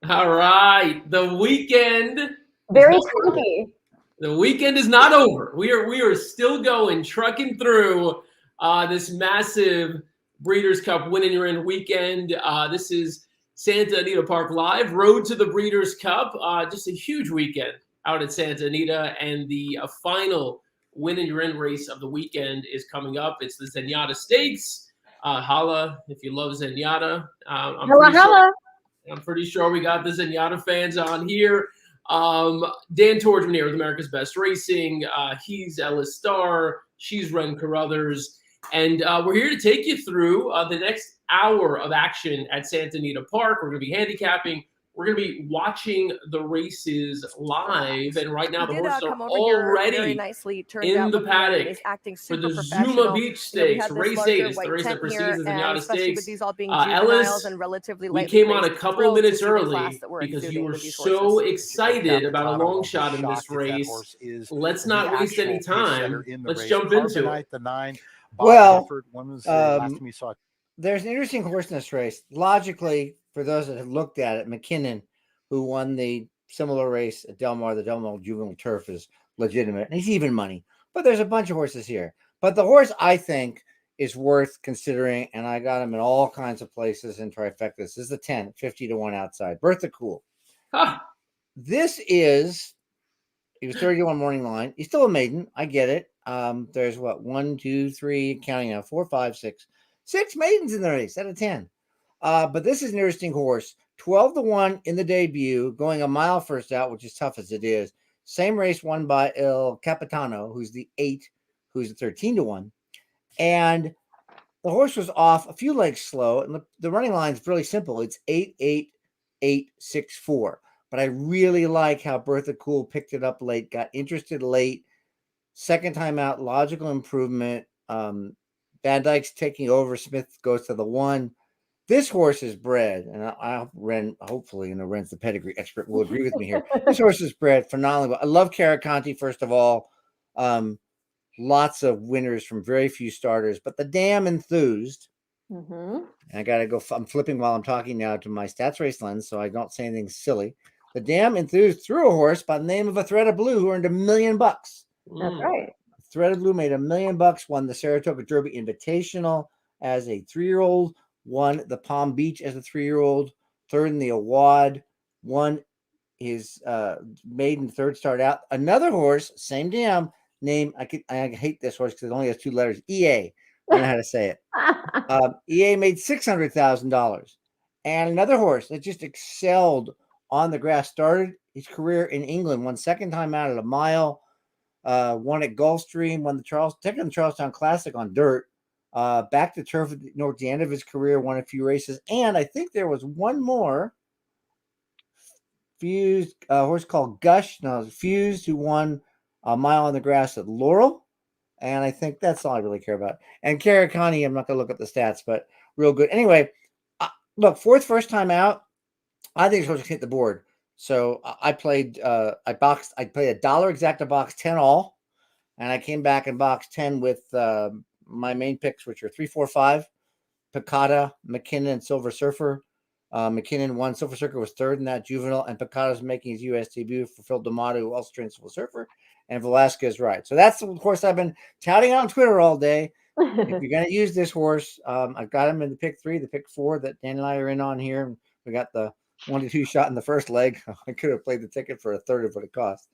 All right, the weekend. Very chunky. The weekend is not over. We are still going, trucking through this massive Breeders' Cup Win and You're In weekend. This is Santa Anita Park Live, Road to the Breeders' Cup. Just a huge weekend out at Santa Anita, and the final Win and You're In race of the weekend is coming up. It's the Zenyatta Stakes. Holla if you love Zenyatta. I'm pretty sure we got the Zenyatta fans on here. Dan Tordjman here with America's Best Racing. He's Ellis Starr. She's Ren Carothers. And we're here to take you through the next hour of action at Santa Anita Park. We're going to be handicapping. We're going to be watching the races live. And right now, the horses are already in the paddock for the Zuma Beach Stakes. Race 8 is the race that precedes the Zenyatta Stakes. Ellis, we came on a couple of minutes early because you were so excited about a long shot in this race. Let's not waste any time. Let's jump into it. Well, there's an interesting horse in this race. Logically, for those that have looked at it, McKinnon, who won the similar race at Del Mar, the Del Mar Juvenile Turf, is legitimate. And he's even money. But there's a bunch of horses here. But the horse I think is worth considering, and I got him in all kinds of places in trifectas. This is the 10, 50 to 1 outside. Berth Cool. Huh. This is, he was 30-1 morning line. He's still a maiden. I get it. There's what, 1, 2, 3, counting now, 4, 5, 6. 6 maidens in the race out of 10. But this is an interesting horse. 12 to 1 in the debut, going a mile first out, which is tough as it is. Same race won by El Capitano, who's the 8, who's the 13 to 1. And the horse was off a few legs slow, and the running line is really simple. It's 8-8-8-6-4. But I really like how Bertha Cool picked it up late, got interested late. Second time out, logical improvement. Van Dyke's taking over. Smith goes to the 1. This horse is bred, and Ren, hopefully, Ren's the pedigree expert, will agree with me here. This horse is bred phenomenally. I love Carothers, first of all. Lots of winners from very few starters, but the damn enthused. Mm-hmm. And I got to go. I'm flipping while I'm talking now to my stats race lens, so I don't say anything silly. The damn enthused threw a horse by the name of a Thread of Blue who earned $1 million. That's right. Thread of Blue made $1 million, won the Saratoga Derby Invitational as a 3-year-old, won the Palm Beach as a 3-year-old, third in the Awad, won his maiden third start out. Another horse, same damn name. I hate this horse because it only has 2 letters. EA. I know how to say it. EA made $600,000. And another horse that just excelled on the grass, started his career in England, won second time out at a mile, won at Gulfstream, won the Charlestown Classic on dirt, back to turf at the end of his career, won a few races. And I think there was one more Fused, horse called Gush. No, it was Fused, who won a mile on the grass at Laurel. And I think that's all I really care about. And Carothers, I'm not going to look at the stats, but real good. Anyway, look, first time out, I think it's supposed to hit the board. So I played a $1 exacta box 10 all, and I came back in box 10 with my main picks, which are 3, 4, 5, Picata, McKinnon, and Silver Surfer. McKinnon won. Silver Surfer was third in that juvenile, and Picata's making his U.S. debut for Phil D'Amato, who also trained Silver Surfer, and Velasquez right. So that's the horse I've been touting on Twitter all day. If you're going to use this horse, I've got him in the pick 3, the pick 4 that Dan and I are in on here. We got the 1 to 2 shot in the first leg. I could have played the ticket for a third of what it cost.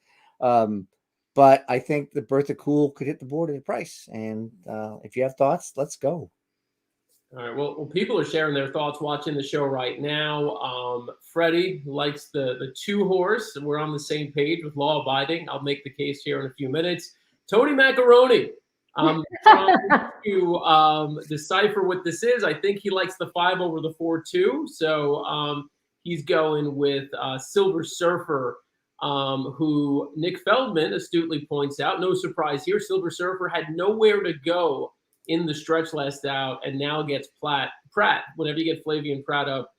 But I think the Bertha Cool could hit the board at a price. And if you have thoughts, let's go. All right. Well, people are sharing their thoughts watching the show right now. Freddie likes the 2 horse. We're on the same page with Law Abiding. I'll make the case here in a few minutes. Tony Macaroni. Trying to decipher what this is. I think he likes the 5 over the 4-2. So he's going with Silver Surfer, who Nick Feldman astutely points out. No surprise here. Silver Surfer had nowhere to go in the stretch last out, and now gets Pratt. Whenever you get Flavian Pratt up,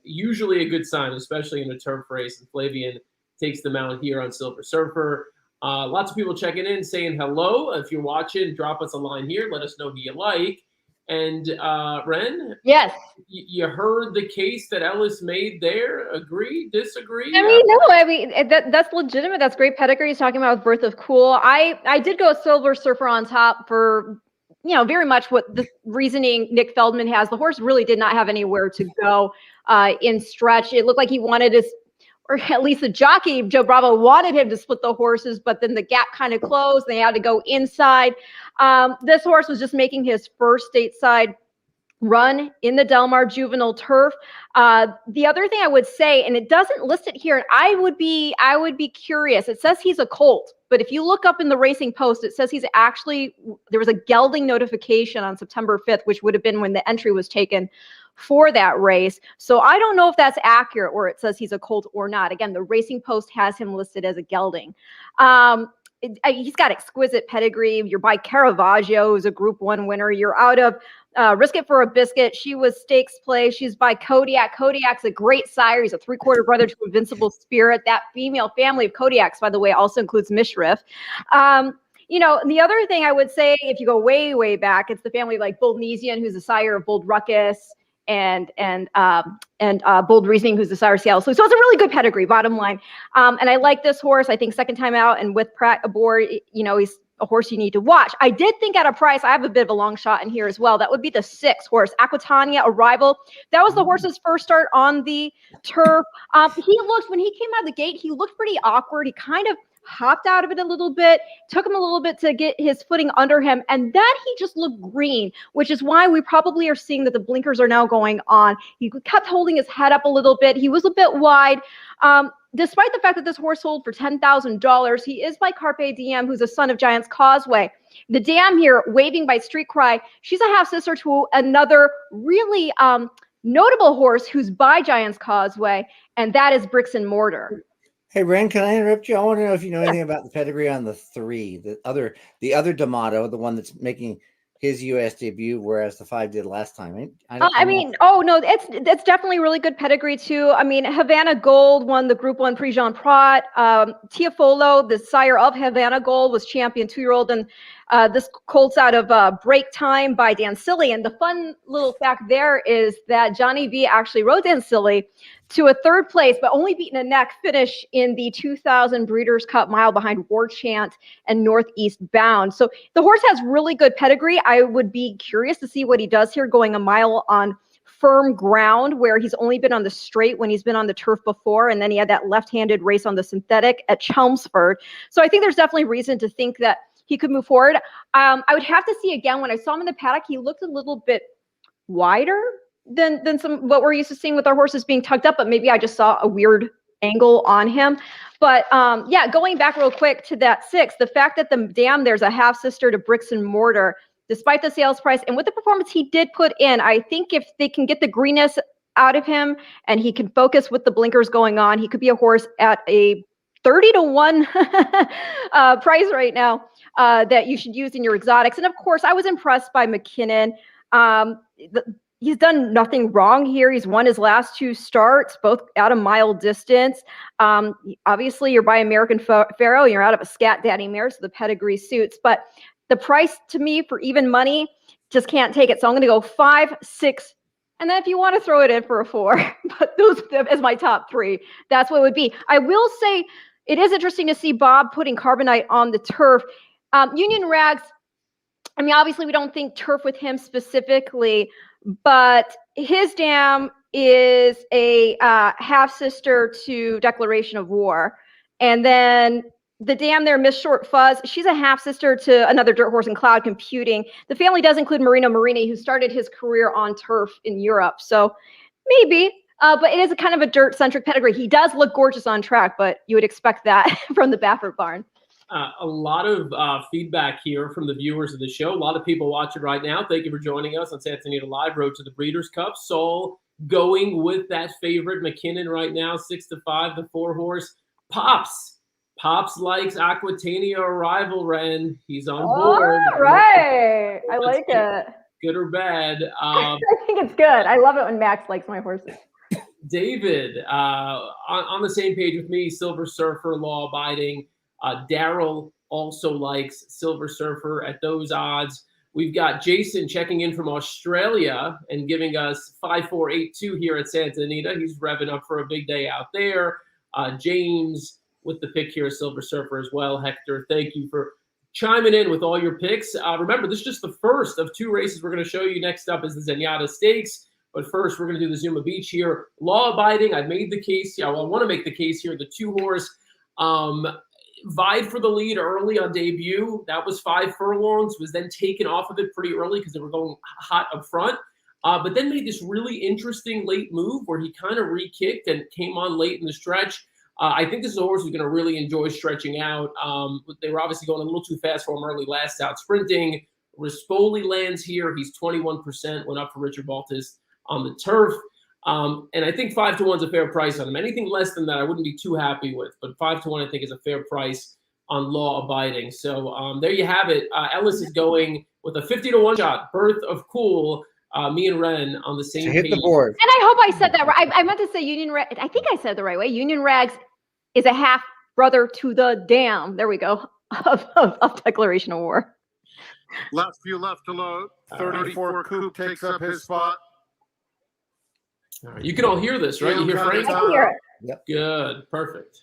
usually a good sign, especially in a turf race. And Flavian takes the mount here on Silver Surfer. Lots of people checking in, saying hello. If you're watching, drop us a line here. Let us know who you like. And Ren, Yes. you heard the case that Ellis made there. Agree? Disagree? I mean, that's legitimate. That's great pedigree. He's talking about with Birth of Cool. I did go Silver Surfer on top for, very much what the reasoning Nick Feldman has. The horse really did not have anywhere to go in stretch. It looked like he wanted his, or at least the jockey, Joe Bravo, wanted him to split the horses, but then the gap kind of closed. They had to go inside. This horse was just making his first stateside run in the Del Mar Juvenile Turf. The other thing I would say, and it doesn't list it here, and I would be curious. It says he's a colt, but if you look up in the Racing Post, it says he's actually, there was a gelding notification on September 5th, which would have been when the entry was taken for that race. So I don't know if that's accurate where it says he's a colt or not. Again, the Racing Post has him listed as a gelding. He's got exquisite pedigree. You're by Caravaggio, who's a Group 1 winner. You're out of Risk It for a Biscuit. She was stakes play. She's by Kodiak. Kodiak's a great sire. He's a 3/4 brother to Invincible Spirit. That female family of Kodiaks, by the way, also includes Mishrif. The other thing I would say, if you go way, way back, it's the family like Boldnesian, who's the sire of Bold Ruckus, and Bold Reasoning, who's the sire of Seattle. So it's a really good pedigree, bottom line. And I like this horse. I think second time out, and with Pratt aboard, he's a horse you need to watch. I did think at a price, I have a bit of a long shot in here as well. That would be the 6th horse, Aquitania Arrival. That was the horse's first start on the turf. When he came out of the gate, he looked pretty awkward. He kind of hopped out of it a little bit, took him a little bit to get his footing under him, and then he just looked green, which is why we probably are seeing that the blinkers are now going on. He kept holding his head up a little bit. He was a bit wide. Despite the fact that this horse sold for $10,000, he is by Carpe Diem, who's a son of Giants Causeway. The dam here, Waving by Street Cry, she's a half sister to another really notable horse who's by Giants Causeway, and that is Bricks and Mortar. Hey, Ren, can I interrupt you? I want to know if you know anything about the pedigree on the 3, the other D'Amato, the one that's making his U.S. debut, whereas the 5 did last time. It's definitely really good pedigree too. I mean, Havana Gold won the Group 1 Prix Jean Prat. Tiafolo, the sire of Havana Gold, was champion 2-year-old, and this colt's out of Break Time by Dan Silly. And the fun little fact there is that Johnny V actually rode Dan Silly to a 3rd place, but only beaten a neck finish in the 2000 Breeders' Cup Mile behind War Chant and Northeast Bound. So the horse has really good pedigree. I would be curious to see what he does here, going a mile on firm ground where he's only been on the straight when he's been on the turf before, and then he had that left-handed race on the synthetic at Chelmsford. So I think there's definitely reason to think that he could move forward. I would have to see again. When I saw him in the paddock, he looked a little bit wider than some what we're used to seeing with our horses being tucked up, but maybe I just saw a weird angle on him. But going back real quick to that 6, the fact that the dam there's a half sister to Bricks and Mortar, despite the sales price and with the performance he did put in, I think if they can get the greenness out of him and he can focus with the blinkers going on, he could be a horse at a 30-1 price right now that you should use in your exotics. And of course, I was impressed by McKinnon. He's done nothing wrong here. He's won his last 2 starts, both at a mile distance. Obviously, you're by American Pharaoh. You're out of a Scat Daddy mare, so the pedigree suits. But the price to me for even money just can't take it. So I'm going to go 5, 6, and then if you want to throw it in for a 4, but those as my top 3, that's what it would be. I will say it is interesting to see Bob putting Carbonite on the turf. Union Rags, I mean, obviously we don't think turf with him specifically, but his dam is a half sister to Declaration of War. And then the dam there, Miss Short Fuzz, she's a half sister to another dirt horse in Cloud Computing. The family does include Marino Marini, who started his career on turf in Europe. So maybe, but it is a kind of a dirt centric pedigree. He does look gorgeous on track, but you would expect that from the Baffert barn. A lot of feedback here from the viewers of the show. A lot of people watching right now. Thank you for joining us on Santa Anita Live, Road to the Breeders' Cup. Saul going with that favorite McKinnon right now, 6-5, the 4 horse. Pops likes Aquitania Arrival, Ren. He's on board. All right. I like it. Good or bad? I think it's good. I love it when Max likes my horses. David, on the same page with me, Silver Surfer, law abiding. Daryl also likes Silver Surfer at those odds. We've got Jason checking in from Australia and giving us 5482 here at Santa Anita. He's revving up for a big day out there. James with the pick here, Silver Surfer as well. Hector, thank you for chiming in with all your picks. Remember, this is just the first of 2 races we're going to show you. Next up is the Zenyatta Stakes. But first, we're going to do the Zuma Beach here. Law-abiding, I've made the case. I want to make the case here. The 2-horse vied for the lead early on debut. That was 5 furlongs, was then taken off of it pretty early because they were going hot up front. But then made this really interesting late move where he kind of re-kicked and came on late in the stretch. I think this is a horse who's going to really enjoy stretching out. They were obviously going a little too fast for him early last out sprinting. Rispoli lands here. He's 21%, went up for Richard Baltas on the turf. And I think 5-1 is a fair price on him. Anything less than that, I wouldn't be too happy with. But 5-1, I think, is a fair price on Law Abiding. So there you have it. Ellis is going with a 50-1 shot. Berth of Cool. Me and Ren on the same Hit page. the board. And I hope I said that right. I meant to say Union Rags. I think I said it the right way. Union Rags is a half brother to the dam. There we go. Of declaration of war. Last few left to load. 34 Coop takes up his spot. All right. You can all hear this, right? You hear Frank? I can hear it. Yep. Good. Perfect.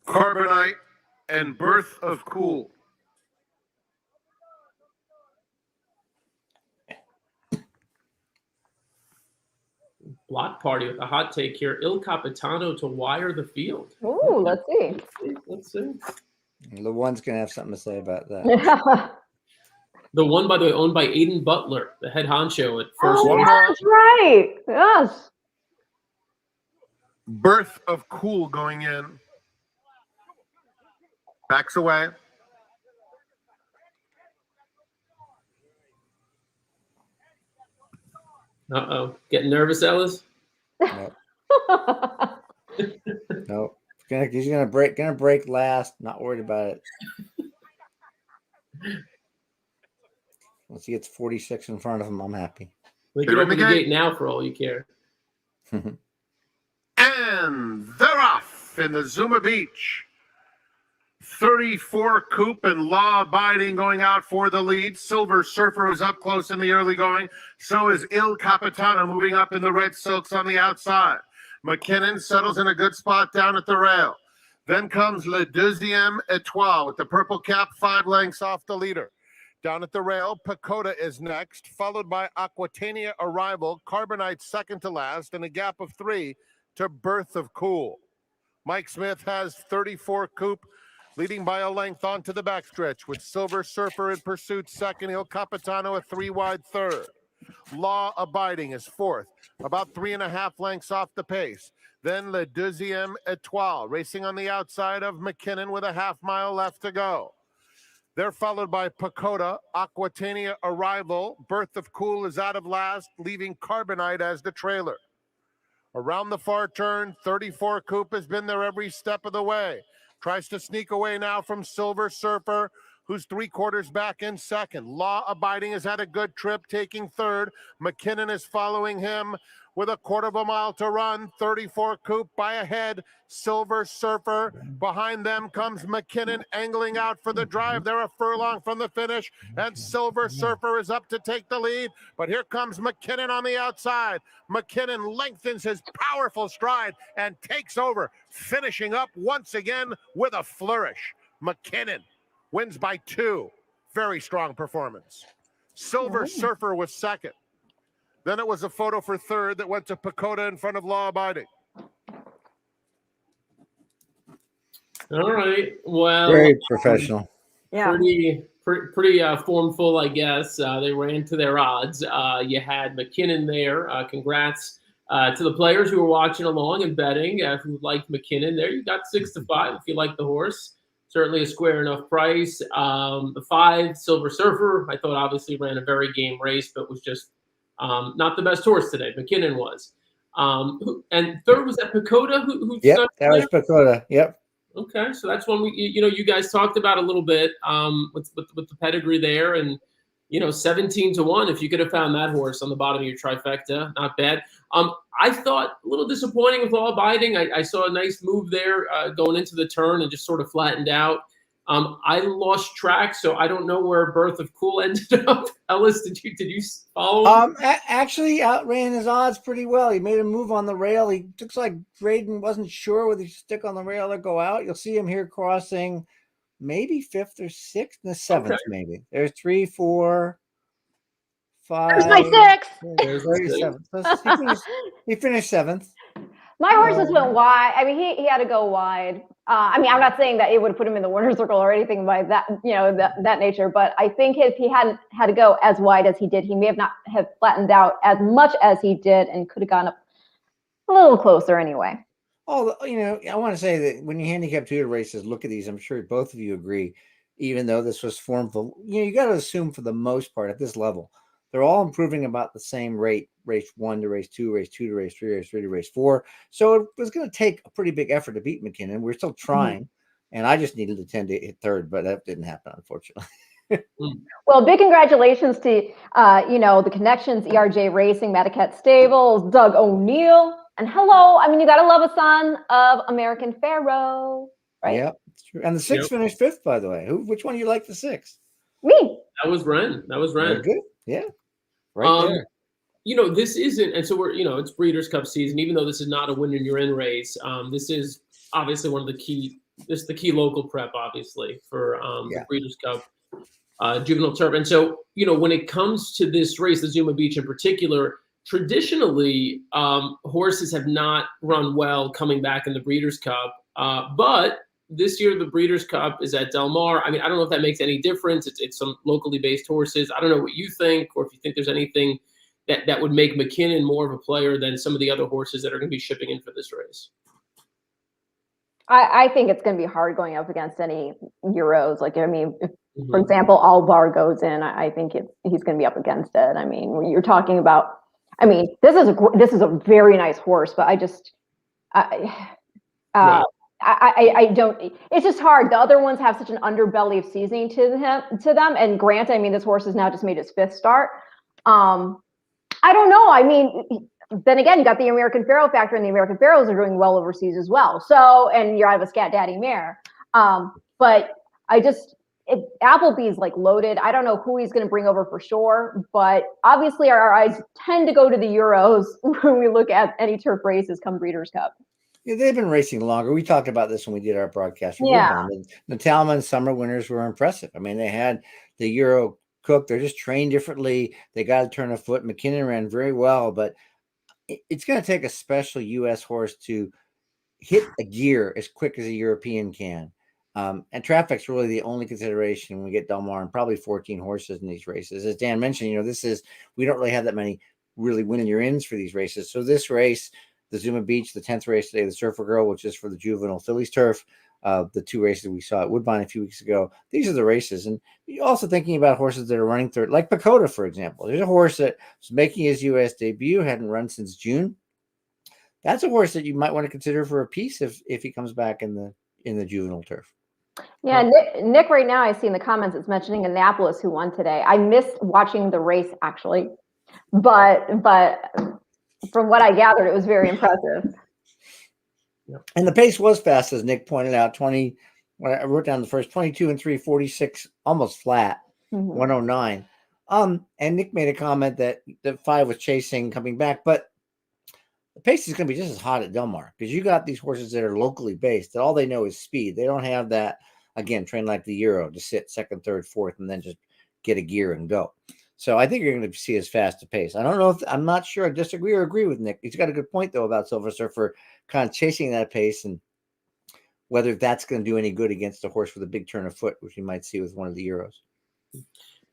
Carbonite and Birth of Cool. Block party with a hot take here. Il Capitano to wire the field. Ooh, let's see. Let's see. The one's going to have something to say about that. The one, by the way, owned by Aiden Butler, the head honcho at First. Oh, One yeah, more. that's right. Yes. Birth of Cool going in. Backs away. Uh-oh. Getting nervous, Ellis? Nope. Nope. He's gonna break last. Not worried about it. Once he gets 46 in front of him, I'm happy. We They're can in the open the gate. gate now for all you care. And they're off in the Zuma Beach. 34 Coop and Law Abiding going out for the lead. Silver Surfer is up close in the early going. So is Il Capitano moving up in the red silks on the outside. McKinnon settles in a good spot down at the rail. Then comes Le Deuxième Étoile with the purple cap 5 lengths off the leader. Down at the rail, Pacoda is next, followed by Aquitania Arrival, Carbonite second to last, and a gap of 3 to Birth of Cool. Mike Smith has 34 Coop, leading by a length onto the backstretch, with Silver Surfer in pursuit second, Il Capitano a 3-wide third. Law Abiding is fourth, about 3.5 lengths off the pace. Then Le Deuxième Étoile, racing on the outside of McKinnon with a half-mile left to go. They're followed by Pacoda, Aquitania Arrival. Birth of Cool is out of last, leaving Carbonite as the trailer. Around the far turn, 34 Coop has been there every step of the way. Tries to sneak away now from Silver Surfer, who's 3/4 back in second. Law Abiding has had a good trip, taking third. McKinnon is following him with 1/4 mile to run. 34 Coop by ahead. Silver Surfer. Behind them comes McKinnon angling out for the drive. They're a furlong from the finish, and Silver Surfer is up to take the lead. But here comes McKinnon on the outside. McKinnon lengthens his powerful stride and takes over, finishing up once again with a flourish. McKinnon wins by 2. Very strong performance. Silver Surfer was second. Then it was a photo for third that went to Pacoda in front of Law Abiding. All right. Well, Very professional. Yeah. pretty formful, I guess. They ran to their odds. You had McKinnon there. Congrats to the players who were watching along and betting who liked McKinnon there. You got 6-5 if you like the horse. Certainly a square enough price. The 5, Silver Surfer, I thought obviously ran a very game race, but was just not the best horse today. McKinnon was. And third, was that Pacoda? Who Yep, stuck that was there? Pacoda. Yep. Okay, so that's one you guys talked about a little bit with the pedigree there, and 17-1. If you could have found that horse on the bottom of your trifecta, not bad. I thought a little disappointing with Law Abiding. I saw a nice move there going into the turn and just sort of flattened out. I lost track, so I don't know where Berth of Cool ended up. Ellis, did you follow? Actually outran his odds pretty well. He made a move on the rail. He looks like Braden wasn't sure whether he should stick on the rail or go out. You'll see him here crossing maybe 5th or 6th, and the 7th maybe. There's 3, 4, 5. There's my 6. There's the 7th. So he finished 7th. My horses went wide. I mean, he had to go wide. I mean, I'm not saying that it would put him in the winner's circle or anything by that, that nature. But I think if he hadn't had to go as wide as he did, he may not have flattened out as much as he did and could have gone up a little closer anyway. Oh, I want to say that when you handicap 2 races, look at these. I'm sure both of you agree, even though this was formed for, you got to assume for the most part at this level, they're all improving about the same rate, race 1 to race 2, race 2 to race 3, race 3 to race 4. So it was going to take a pretty big effort to beat McKinnon. We're still trying, and I just needed to 10 to hit 3rd, but that didn't happen, unfortunately. Well, big congratulations to, the Connections, ERJ Racing, Matacat Stables, Doug O'Neill, and hello. I mean, you got to love a son of American Pharaoh, right? Yeah, it's true. And the 6th finished 5th, by the way. Which one do you like the 6th? Me. That was Ren. Very good. Yeah. Right there. This isn't, and so we're, it's Breeders' Cup season. Even though this is not a win and you're in race, this is obviously one of the key. This is the key local prep, obviously, for the Breeders' Cup juvenile turf. And so, when it comes to this race, the Zuma Beach in particular, traditionally, horses have not run well coming back in the Breeders' Cup, but this year, the Breeders' Cup is at Del Mar. I mean, I don't know if that makes any difference. It's some locally based horses. I don't know what you think, or if you think there's anything that would make McKinnon more of a player than some of the other horses that are going to be shipping in for this race. I think it's going to be hard going up against any Euros. Like, I mean, if, for example, Albar goes in, I think he's going to be up against it. I mean, when you're talking about, I mean, this is a very nice horse, but I don't. It's just hard. The other ones have such an underbelly of seasoning to them. And Grant, I mean, this horse has now just made his 5th start. I don't know. I mean, then again, you got the American Pharaoh factor, and the American Pharaohs are doing well overseas as well. So, and you're out of a Scat Daddy mare. But Applebee's like loaded. I don't know who he's going to bring over for sure, but obviously our eyes tend to go to the Euros when we look at any turf races come Breeders' Cup. Yeah, they've been racing longer. We talked about this when we did our broadcast. The Talman summer winners were impressive. I mean, they had the Euro cook. They're just trained differently. They got to turn a foot. McKinnon ran very well, but it's going to take a special U.S. horse to hit a gear as quick as a European can. And traffic's really the only consideration when we get Del Mar, and probably 14 horses in these races. As Dan mentioned, we don't really have that many really winning your ins for these races. So this race, the Zuma Beach, the 10th race today, the Surfer Girl, which is for the juvenile fillies turf, the 2 races we saw at Woodbine a few weeks ago. These are the races. And you're also thinking about horses that are running third, like Pacoda, for example. There's a horse that was making his U.S. debut, hadn't run since June. That's a horse that you might want to consider for a piece if he comes back in the juvenile turf. Yeah, Nick right now I see in the comments it's mentioning Annapolis who won today. I missed watching the race actually, but from what I gathered, it was very impressive. And the pace was fast, as Nick pointed out. I wrote down the first 22 and 3, 46, almost flat, 109. And Nick made a comment that the 5 was chasing coming back, but the pace is going to be just as hot at Del Mar because you got these horses that are locally based that all they know is speed. They don't have that, again, train like the Euro to sit 2nd, 3rd, 4th, and then just get a gear and go. So I think you're going to see as fast a pace. I'm not sure I disagree or agree with Nick. He's got a good point, though, about Silver Surfer kind of chasing that pace and whether that's going to do any good against a horse with a big turn of foot, which you might see with one of the Euros.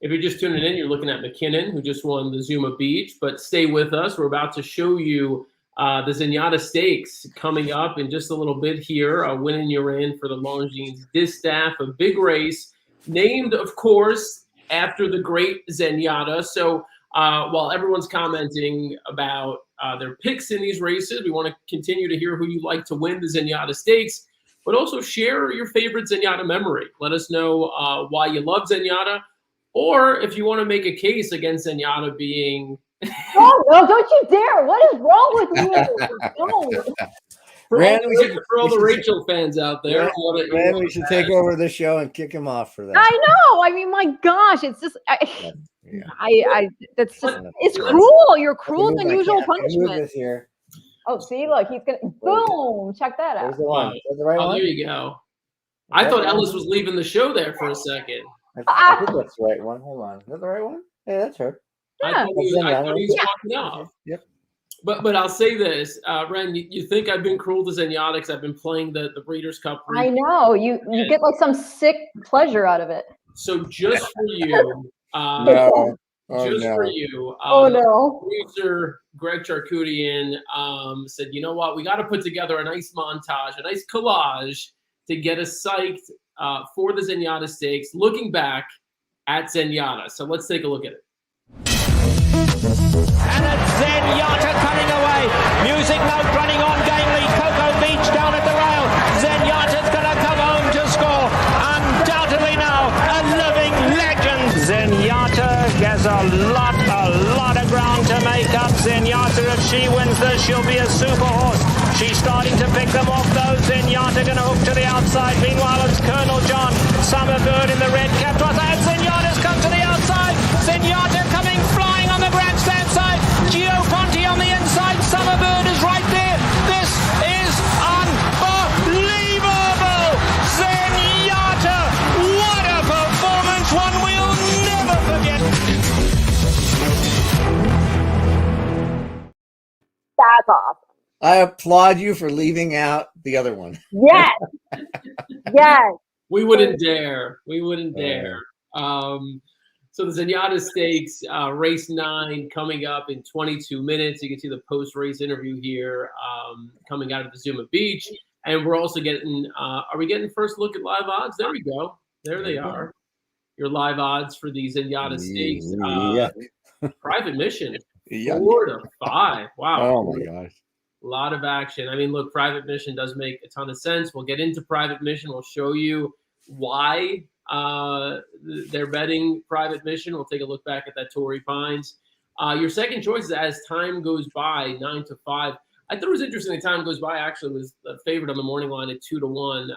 If you're just tuning in, you're looking at McKinnon, who just won the Zuma Beach. But stay with us. We're about to show you the Zenyatta Stakes coming up in just a little bit here. Winning you're in for the Longines Distaff, a big race named, of course, after the great Zenyatta. So while everyone's commenting about their picks in these races, we want to continue to hear who you like to win the Zenyatta Stakes, but also share your favorite Zenyatta memory. Let us know why you love Zenyatta, or if you want to make a case against Zenyatta being... Oh, no, don't you dare. What is wrong with you? No. Ren, for all the Rachel fans out there. Ren, we should take over the show and kick him off for that. I know. I mean, my gosh, it's just, that's just, it's cruel. You're cruel than usual punishment. Here. Oh, see, look, he's gonna boom. Check that out. There's the one. There's the right one. There you go. I thought Ellis was leaving the show there for a second. I think that's the right one. Hold on. Is that the right one? Yeah, that's her. I thought he was walking off. Yep. But I'll say this, Ren, you think I've been cruel to Zenyatta because I've been playing the Breeders' Cup. I know. You get like some sick pleasure out of it. So just for you, producer Greg Charkoudian said, you know what, we got to put together a nice montage, a nice collage to get us psyched for the Zenyatta Stakes, looking back at Zenyatta. So let's take a look at it. And it's Zenyatta cutting away. Music note running on gamely. Cocoa Beach down at the rail. Zenyatta's going to come home to score. Undoubtedly now a living legend. Zenyatta has a lot of ground to make up. Zenyatta, if she wins this, she'll be a super horse. She's starting to pick them off though. Zenyatta going to hook to the outside. Meanwhile, it's Colonel John. Summerbird in the red cap. And Zenyatta's come to the outside. Zenyatta coming flying on the grandstand side. Gio Ponti on the inside. Summerbird is right there. This is unbelievable. Zenyatta, what a performance. One we'll never forget. That's awesome. I applaud you for leaving out the other one. Yes. Yes. We wouldn't dare. We wouldn't dare. So the Zenyatta Stakes, race 9 coming up in 22 minutes. You can see the post-race interview here coming out of the Zuma Beach. And we're also getting, are we getting first look at live odds? There we go. There they are. Your live odds for the Zenyatta Stakes. Private mission, 4 to 5. Wow. Oh, my gosh. A lot of action. I mean, look, private mission does make a ton of sense. We'll get into private mission. We'll show you why they're betting private mission. We'll take a look back at that Torrey Pines. Your second choice is as time goes by, 9 to 5. I thought it was interesting. As time goes by, actually was the favorite on the morning line at 2 to 1.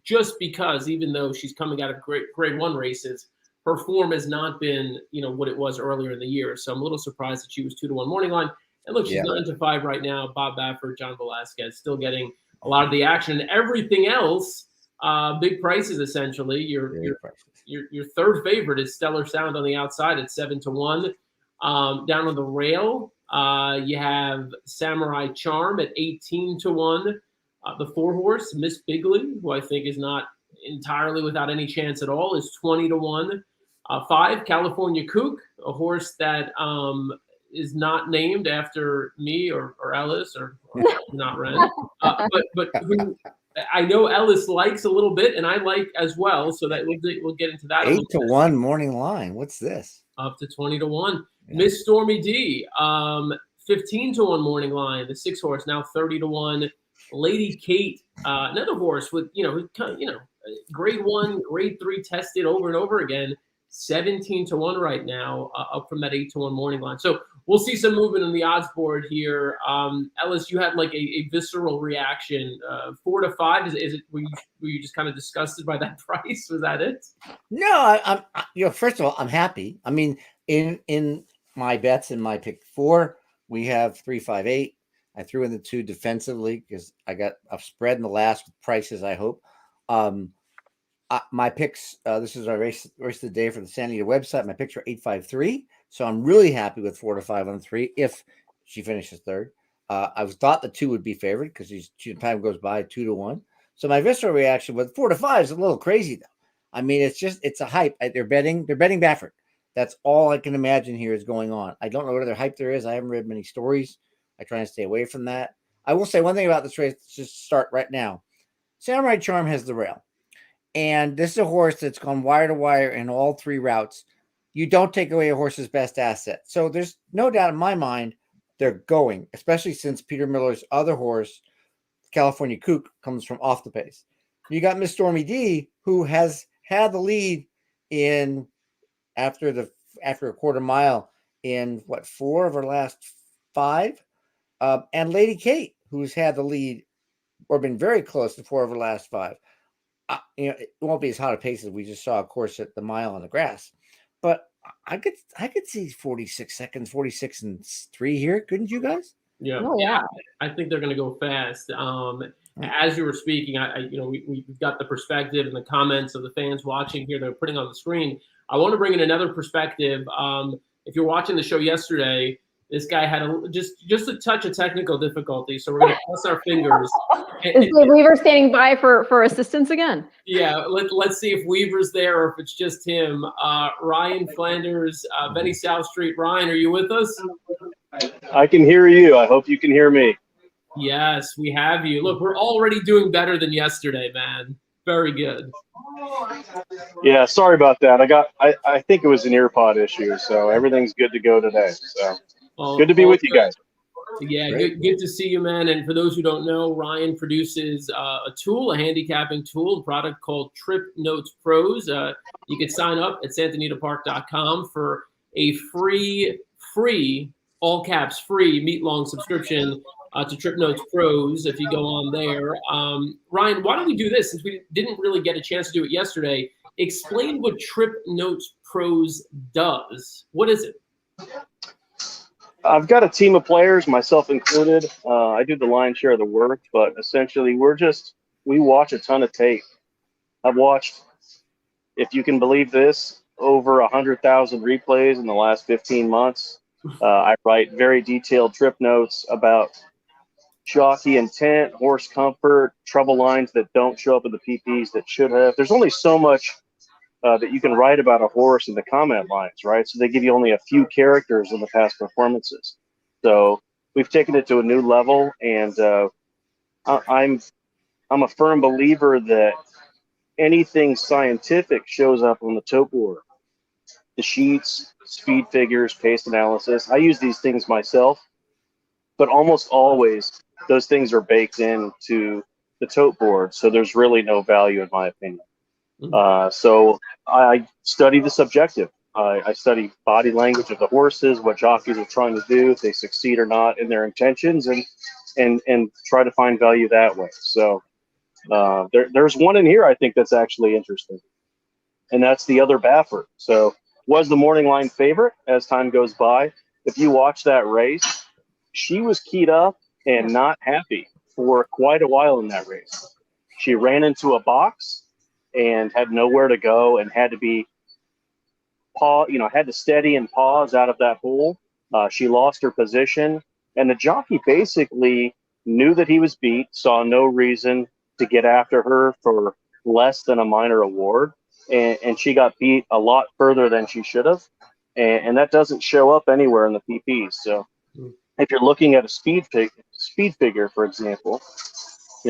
Just because even though she's coming out of grade 1 races, her form has not been, what it was earlier in the year. So I'm a little surprised that she was 2 to 1 morning line. And look, she's 9 to 5 right now. Bob Baffert, John Velasquez, still getting a lot of the action. Everything else, big prices essentially. Your third favorite is Stellar Sound on the outside at 7 to 1. Down on the rail, you have Samurai Charm at 18 to 1. The 4-horse Miss Bigley, who I think is not entirely without any chance at all, is 20 to 1. 5 California Kook, a horse that is not named after me or Ellis or not Ren, but who I know Ellis likes a little bit, and I like as well. So that we'll get into that. 8 to 1 morning line. What's this? Up to 20 to 1. Yeah. Miss Stormy D, 15 to 1 morning line. The 6-horse now 30 to 1. Lady Kate, another horse with grade 1, grade 3 tested over and over again. 17 to 1 right now, up from that 8 to 1 morning line. So we'll see some movement on the odds board here. Ellis, you had like a visceral reaction. 4 to 5. Is it? Were you just kind of disgusted by that price? Was that it? No, I'm. First of all, I'm happy. I mean, in my bets in my pick 4, we have 3, 5, 8. I threw in the 2 defensively because I got a spread in the last with prices. I hope. My picks, this is our race of the day for the Santa Anita website. My picks are 8-5-3. So I'm really happy with 4 to 5 on 3 if she finishes third. I thought the 2 would be favored because time goes by 2 to 1. So my visceral reaction with 4 to 5 is a little crazy though. I mean, it's a hype. They're betting Baffert. That's all I can imagine here is going on. I don't know what other hype there is. I haven't read many stories. I try and stay away from that. I will say one thing about this race. Let's just start right now. Samurai Charm has the rail. And this is a horse that's gone wire to wire in all 3 routes. You don't take away a horse's best asset. So there's no doubt in my mind they're going, especially since Peter Miller's other horse, California Kook, comes from off the pace. You got Miss Stormy D, who has had the lead in after a quarter mile in 4 of her last 5. And Lady Kate, who's had the lead or been very close to 4 of the last 5. It won't be as hot a pace as we just saw, of course, at the mile on the grass. But I could see 46 seconds, 46 and 3 here. Couldn't you guys? Yeah. Oh, yeah. I think they're going to go fast. As you were speaking, we've got the perspective and the comments of the fans watching here. They're putting on the screen. I want to bring in another perspective. If you're watching the show yesterday, this guy had just a touch of technical difficulty. So we're going to cross our fingers. Is Dave Weaver standing by for assistance again? Yeah, let's see if Weaver's there or if it's just him. Ryan Flanders, Benny South Street. Ryan, are you with us? I can hear you. I hope you can hear me. Yes, we have you. Look, we're already doing better than yesterday, man. Very good. Yeah, sorry about that. I think it was an earpod issue, so everything's good to go today. So good to be with you guys. Yeah, good to see you, man. And for those who don't know, Ryan produces a handicapping tool, a product called Trip Notes Pros. You can sign up at santanitapark.com for a free, all caps free meet-long subscription to Trip Notes Pros if you go on there. Ryan, why don't we do this since we didn't really get a chance to do it yesterday? Explain what Trip Notes Pros does. What is it? I've got a team of players, myself included. I do the lion's share of the work, but essentially we watch a ton of tape. I've watched, if you can believe this, over 100,000 replays in the last 15 months. I write very detailed trip notes about jockey intent, horse comfort, trouble lines that don't show up in the PPs that should have. There's only so much that you can write about a horse in the comment lines, right? So they give you only a few characters in the past performances. So we've taken it to a new level, and I'm a firm believer that anything scientific shows up on the tote board. The sheets, speed figures, pace analysis. I use these things myself, but almost always those things are baked into the tote board, so there's really no value in my opinion. So I study the subjective. I study body language of the horses, what jockeys are trying to do, if they succeed or not in their intentions, and try to find value that way. So there's one in here I think that's actually interesting, and that's the Other Baffert. So was the morning line favorite as time goes by. If you watch that race, she was keyed up and not happy for quite a while in that race. She ran into a box and had nowhere to go and had to had to steady and pause out of that hole. She lost her position, and the jockey basically knew that he was beat, saw no reason to get after her for less than a minor award, and she got beat a lot further than she should have, and that doesn't show up anywhere in the PPs. So if you're looking at a speed figure, for example,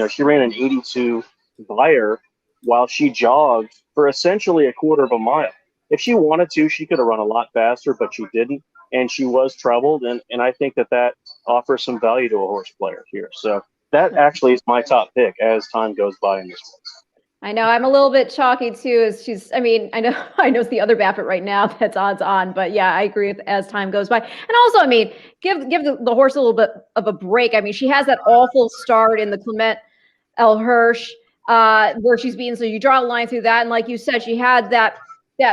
she ran an 82 Beyer while she jogged for essentially a quarter of a mile. If she wanted to, she could have run a lot faster, but she didn't, and she was troubled, and I think that offers some value to a horse player here. So that actually is my top pick as time goes by in this race. I know I'm a little bit chalky too. I know it's the Other Baffert right now that's odds on, but yeah, I agree with as time goes by. And also, give the horse a little bit of a break. She has that awful start in the Clement El Hirsch where she's beaten. So you draw a line through that, and like you said, she had that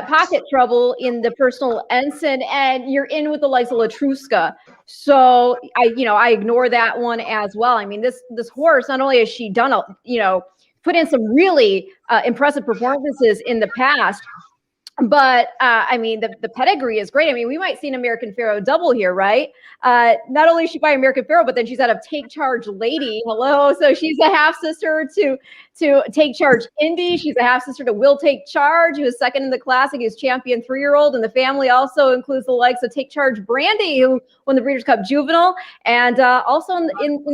pocket trouble in the Personal Ensign, and you're in with the likes of Latruska. So I ignore that one as well. This horse, not only has she done put in some really impressive performances in the past, but the pedigree is great. We might see an American Pharoah double here, right? Not only is she by American Pharoah, but then she's out of Take Charge Lady. Hello. So she's a half sister to Take Charge Indy. She's a half sister to Will Take Charge, who is second in the Classic, who's champion 3-year-old. And the family also includes the likes of Take Charge Brandy, who won the Breeders' Cup Juvenile. And also in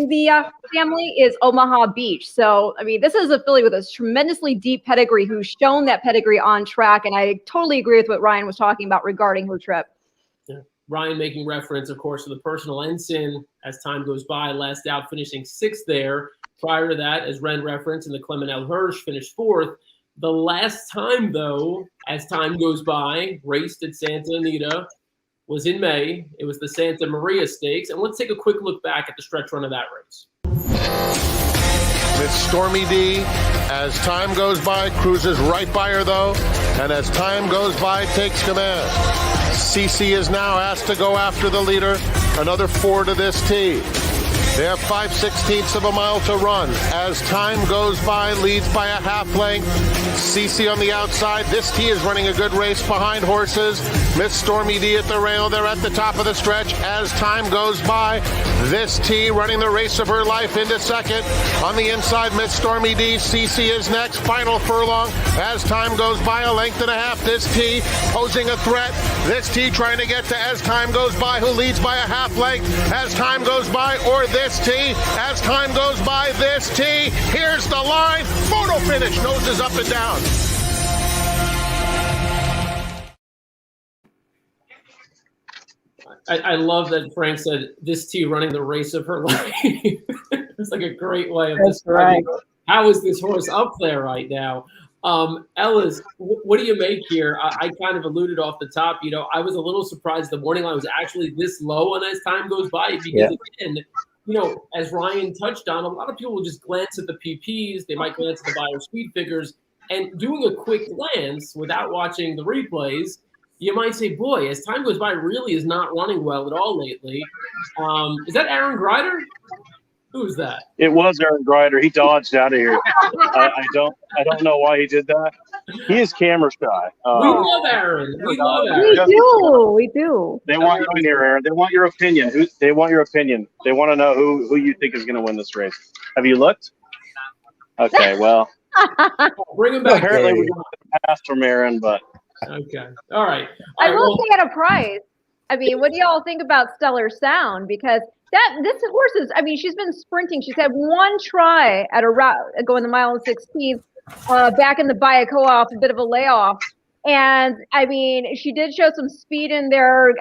the family is Omaha Beach. So, this is a filly with a tremendously deep pedigree who's shown that pedigree on track. And I totally agree with what Ryan was talking about regarding her trip. Yeah. Ryan making reference, of course, to the Personal Ensign as time goes by, last out finishing 6th there. Prior to that, as Ren referenced, in the Clement El Hirsch finished 4th. The last time, though, as time goes by, raced at Santa Anita was in May. It was the Santa Maria Stakes. And let's take a quick look back at the stretch run of that race. Miss Stormy D, as time goes by, cruises right by her though, and as time goes by, takes command. CC is now asked to go after the leader, another 4 to this tee. They have 5/16 of a mile to run. As time goes by, leads by a half length. CC on the outside. This tee is running a good race behind horses. Miss Stormy D at the rail. They're at the top of the stretch. As time goes by, this tee running the race of her life into second. On the inside, Miss Stormy D. CC is next. Final furlong. As time goes by, a length and a half. This tee posing a threat. This tee trying to get to As Time Goes By, who leads by a half length. As time goes by, or this tee. As time goes by, this tee. Here's the line. Photo finish. Noses up and down. I love that Frank said this tee running the race of her life. It's like a great way of describing how is this horse up there right now. Ellis, what do you make here? I kind of alluded off the top. I was a little surprised the morning line was actually this low on As Time Goes By because again, as Ryan touched on, a lot of people will just glance at the PPs. They might glance at the buyer speed figures, and doing a quick glance without watching the replays, you might say, boy, As Time Goes By really is not running well at all lately. Is that Aaron Grider? Who's that? It was Aaron Grider. He dodged out of here. I don't know why he did that. He is camera shy. We love Aaron. We love Aaron. We do. They want you in here, Aaron. They want your opinion. They want your opinion. They want to know who you think is going to win this race. Have you looked? Okay, well. Bring him back. Apparently, we're going to pass from Aaron, but. Okay. All right. I will say at a price. I mean, what do y'all think about Stellar Sound? Because this horse is, she's been sprinting. She's had one try at a route going the mile and 16 back in the Bayakoa off a bit of a layoff. And she did show some speed in there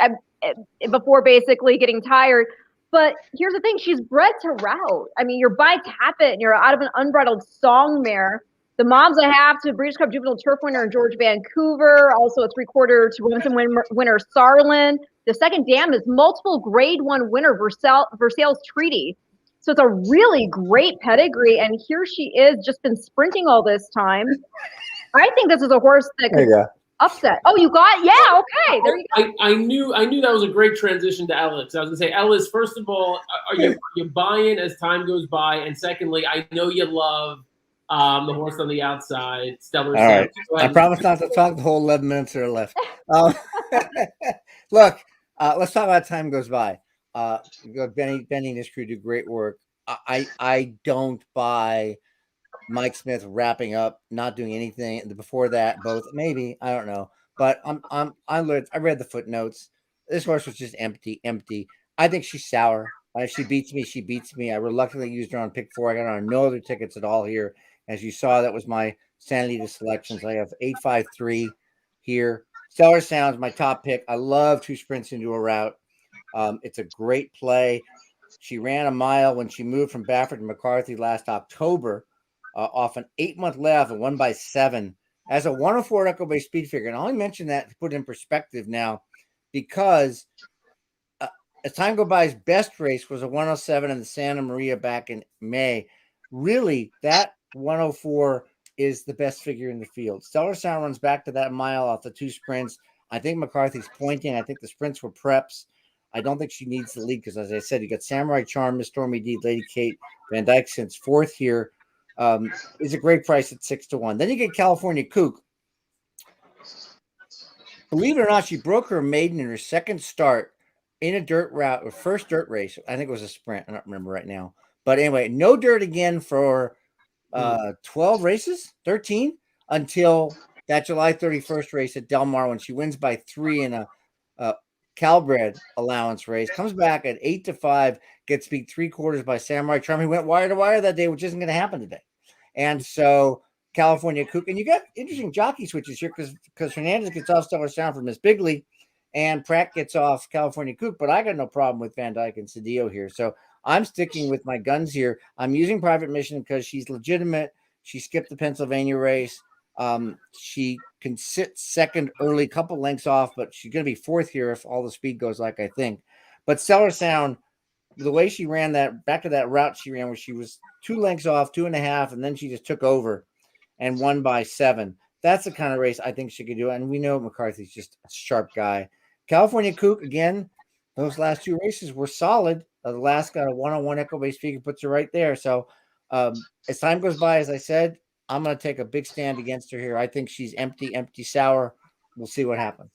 before basically getting tired. But here's the thing, she's bred to route. You're by Tappet and you're out of an unbridled song mare. The mom's a half to Breeders' Cup Juvenile Turf winner George Vancouver, also a 3/4 to Williamson winner Sarlin. The second dam is multiple grade 1 winner Versailles Treaty. So it's a really great pedigree, and here she is, just been sprinting all this time. I think this is a horse that could upset. Oh, you got? Yeah, okay. There you go. I knew that was a great transition to Ellis. I was going to say, Ellis, first of all, are you buying As Time Goes By? And secondly, I know you love the horse on the outside, Stellar Sound. All right. I promise not to talk the whole 11 minutes that are left. Look, let's talk about Time Goes By. Benny and his crew do great work. I don't buy Mike Smith wrapping up, not doing anything. Before that, both maybe, I don't know. But I read the footnotes. This horse was just empty. I think she's sour. If she beats me, she beats me. I reluctantly used her on pick 4. I got her on no other tickets at all here. As you saw, that was my Santa Anita selections. I have 853 here. Stellar Sound's my top pick. I love 2 sprints into a route. It's a great play. She ran a mile when she moved from Baffert to McCarthy last October off an 8-month layoff and won by 7 as a 104 Equibase speed figure. And I only mention that to put it in perspective now because As Time Goes By's best race was a 107 in the Santa Maria back in May. Really, that 104 is the best figure in the field. Stellar Sound runs back to that mile off the 2 sprints. I think McCarthy's pointing. I think the sprints were preps. I don't think she needs the lead because, as I said, you got Samurai Charm, Miss Stormy D, Lady Kate, Van Dyke since 4th here. Is a great price at 6 to 1. Then you get California Kook. Believe it or not, she broke her maiden in her second start in a dirt route, or first dirt race. I think it was a sprint. I don't remember right now. But anyway, no dirt again for 12 races, 13, until that July 31st race at Del Mar when she wins by 3 in a Calbred allowance race, comes back at 8 to 5, gets beat 3/4 by Samurai Charm. He went wire to wire that day, which isn't going to happen today. And so California Kook, and you got interesting jockey switches here because Hernandez gets off Stellar Sound for Miss Bigley and Pratt gets off California Kook, but I got no problem with Van Dyke and Cedillo here. So I'm sticking with my guns here. I'm using Private Mission because she's legitimate. She skipped the Pennsylvania race. She can sit second early, couple lengths off, but she's going to be 4th here if all the speed goes like I think. But Stellar Sound, the way she ran that back to that route she ran where she was 2 lengths off, 2.5, and then she just took over and won by 7. That's the kind of race I think she could do. And we know McCarthy's just a sharp guy. California Kook, again, those last 2 races were solid. The last got a 1-on-1 Equibase figure, puts her right there. So as time goes by, as I said, I'm going to take a big stand against her here. I think she's empty, sour. We'll see what happens.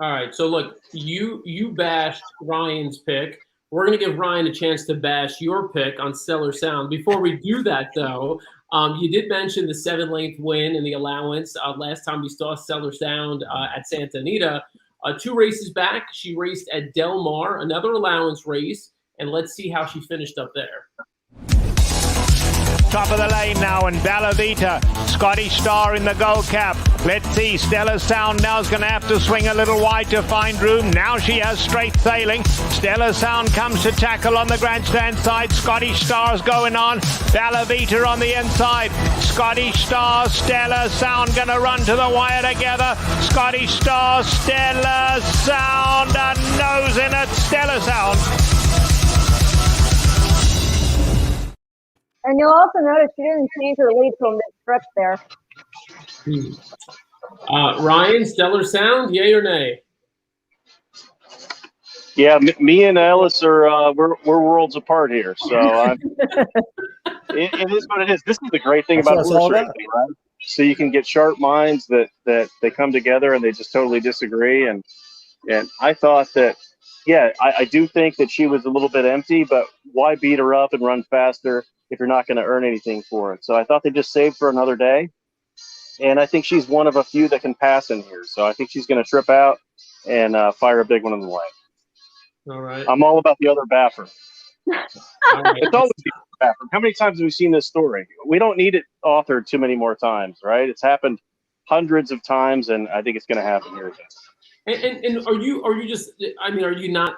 All right. So look, you bashed Ryan's pick. We're going to give Ryan a chance to bash your pick on Stellar Sound. Before we do that, though, you did mention the 7-length win in the allowance. Last time we saw Stellar Sound at Santa Anita. 2 races back, she raced at Del Mar, another allowance race, and let's see how she finished up there. Top of the lane now, and Bella Vita, Scottish Star in the gold cap. Let's see, Stellar Sound now is going to have to swing a little wide to find room. Now she has straight sailing. Stellar Sound comes to tackle on the grandstand side. Scottish Star's going on. Bella Vita on the inside. Scottish Star, Stellar Sound going to run to the wire together. Scottish Star, Stellar Sound, a nose in at Stellar Sound. And you'll also notice she didn't change her lead till mid-stretch there. Ryan, Stellar Sound, yay or nay? Yeah, me and Ellis are we're worlds apart here. So it is what it is. This is the great thing about horse racing, right? So you can get sharp minds that they come together and they just totally disagree. And I thought that, yeah, I do think that she was a little bit empty, but why beat her up and run faster if you're not going to earn anything for it? So I thought they just saved for another day. And I think she's one of a few that can pass in here. So I think she's going to trip out and fire a big one in the leg. All right. I'm all about the other baffer. All right. It's always the other baffer. How many times have we seen this story? We don't need it authored too many more times, right? It's happened hundreds of times, and I think it's going to happen here again. And are you just? I mean, are you not?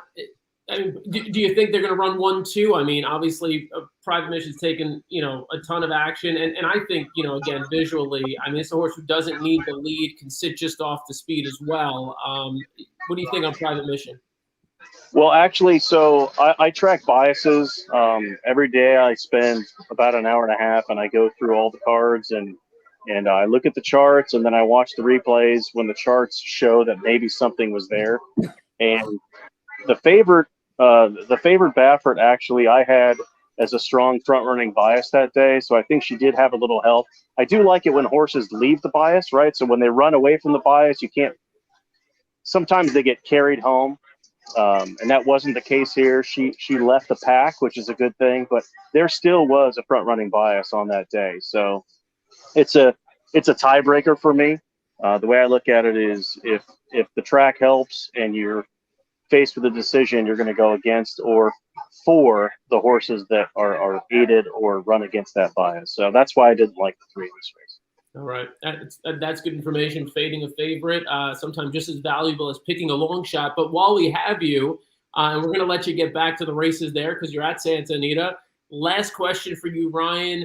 I mean, do you think they're going to run 1-2? I mean, obviously, Private Mission's taken, a ton of action. And I think, again, visually, I mean, it's a horse who doesn't need the lead, can sit just off the speed as well. What do you think on Private Mission? Well, actually, so I track biases. Every day I spend about an hour and a half, and I go through all the cards and I look at the charts, and then I watch the replays when the charts show that maybe something was there. And the favorite Baffert, actually, I had as a strong front-running bias that day, so I think she did have a little help. I do like it when horses leave the bias, right? So when they run away from the bias, you can't – sometimes they get carried home, and that wasn't the case here. She left the pack, which is a good thing, but there still was a front-running bias on that day. So it's a tiebreaker for me. The way I look at it is if the track helps and you're faced with a decision, you're going to go against or for the horses that are aided or run against that bias. So that's why I didn't like the 3 in this race. All right. That's good information. Fading a favorite, sometimes just as valuable as picking a long shot. But while we have you, and we're going to let you get back to the races there because you're at Santa Anita. Last question for you, Ryan.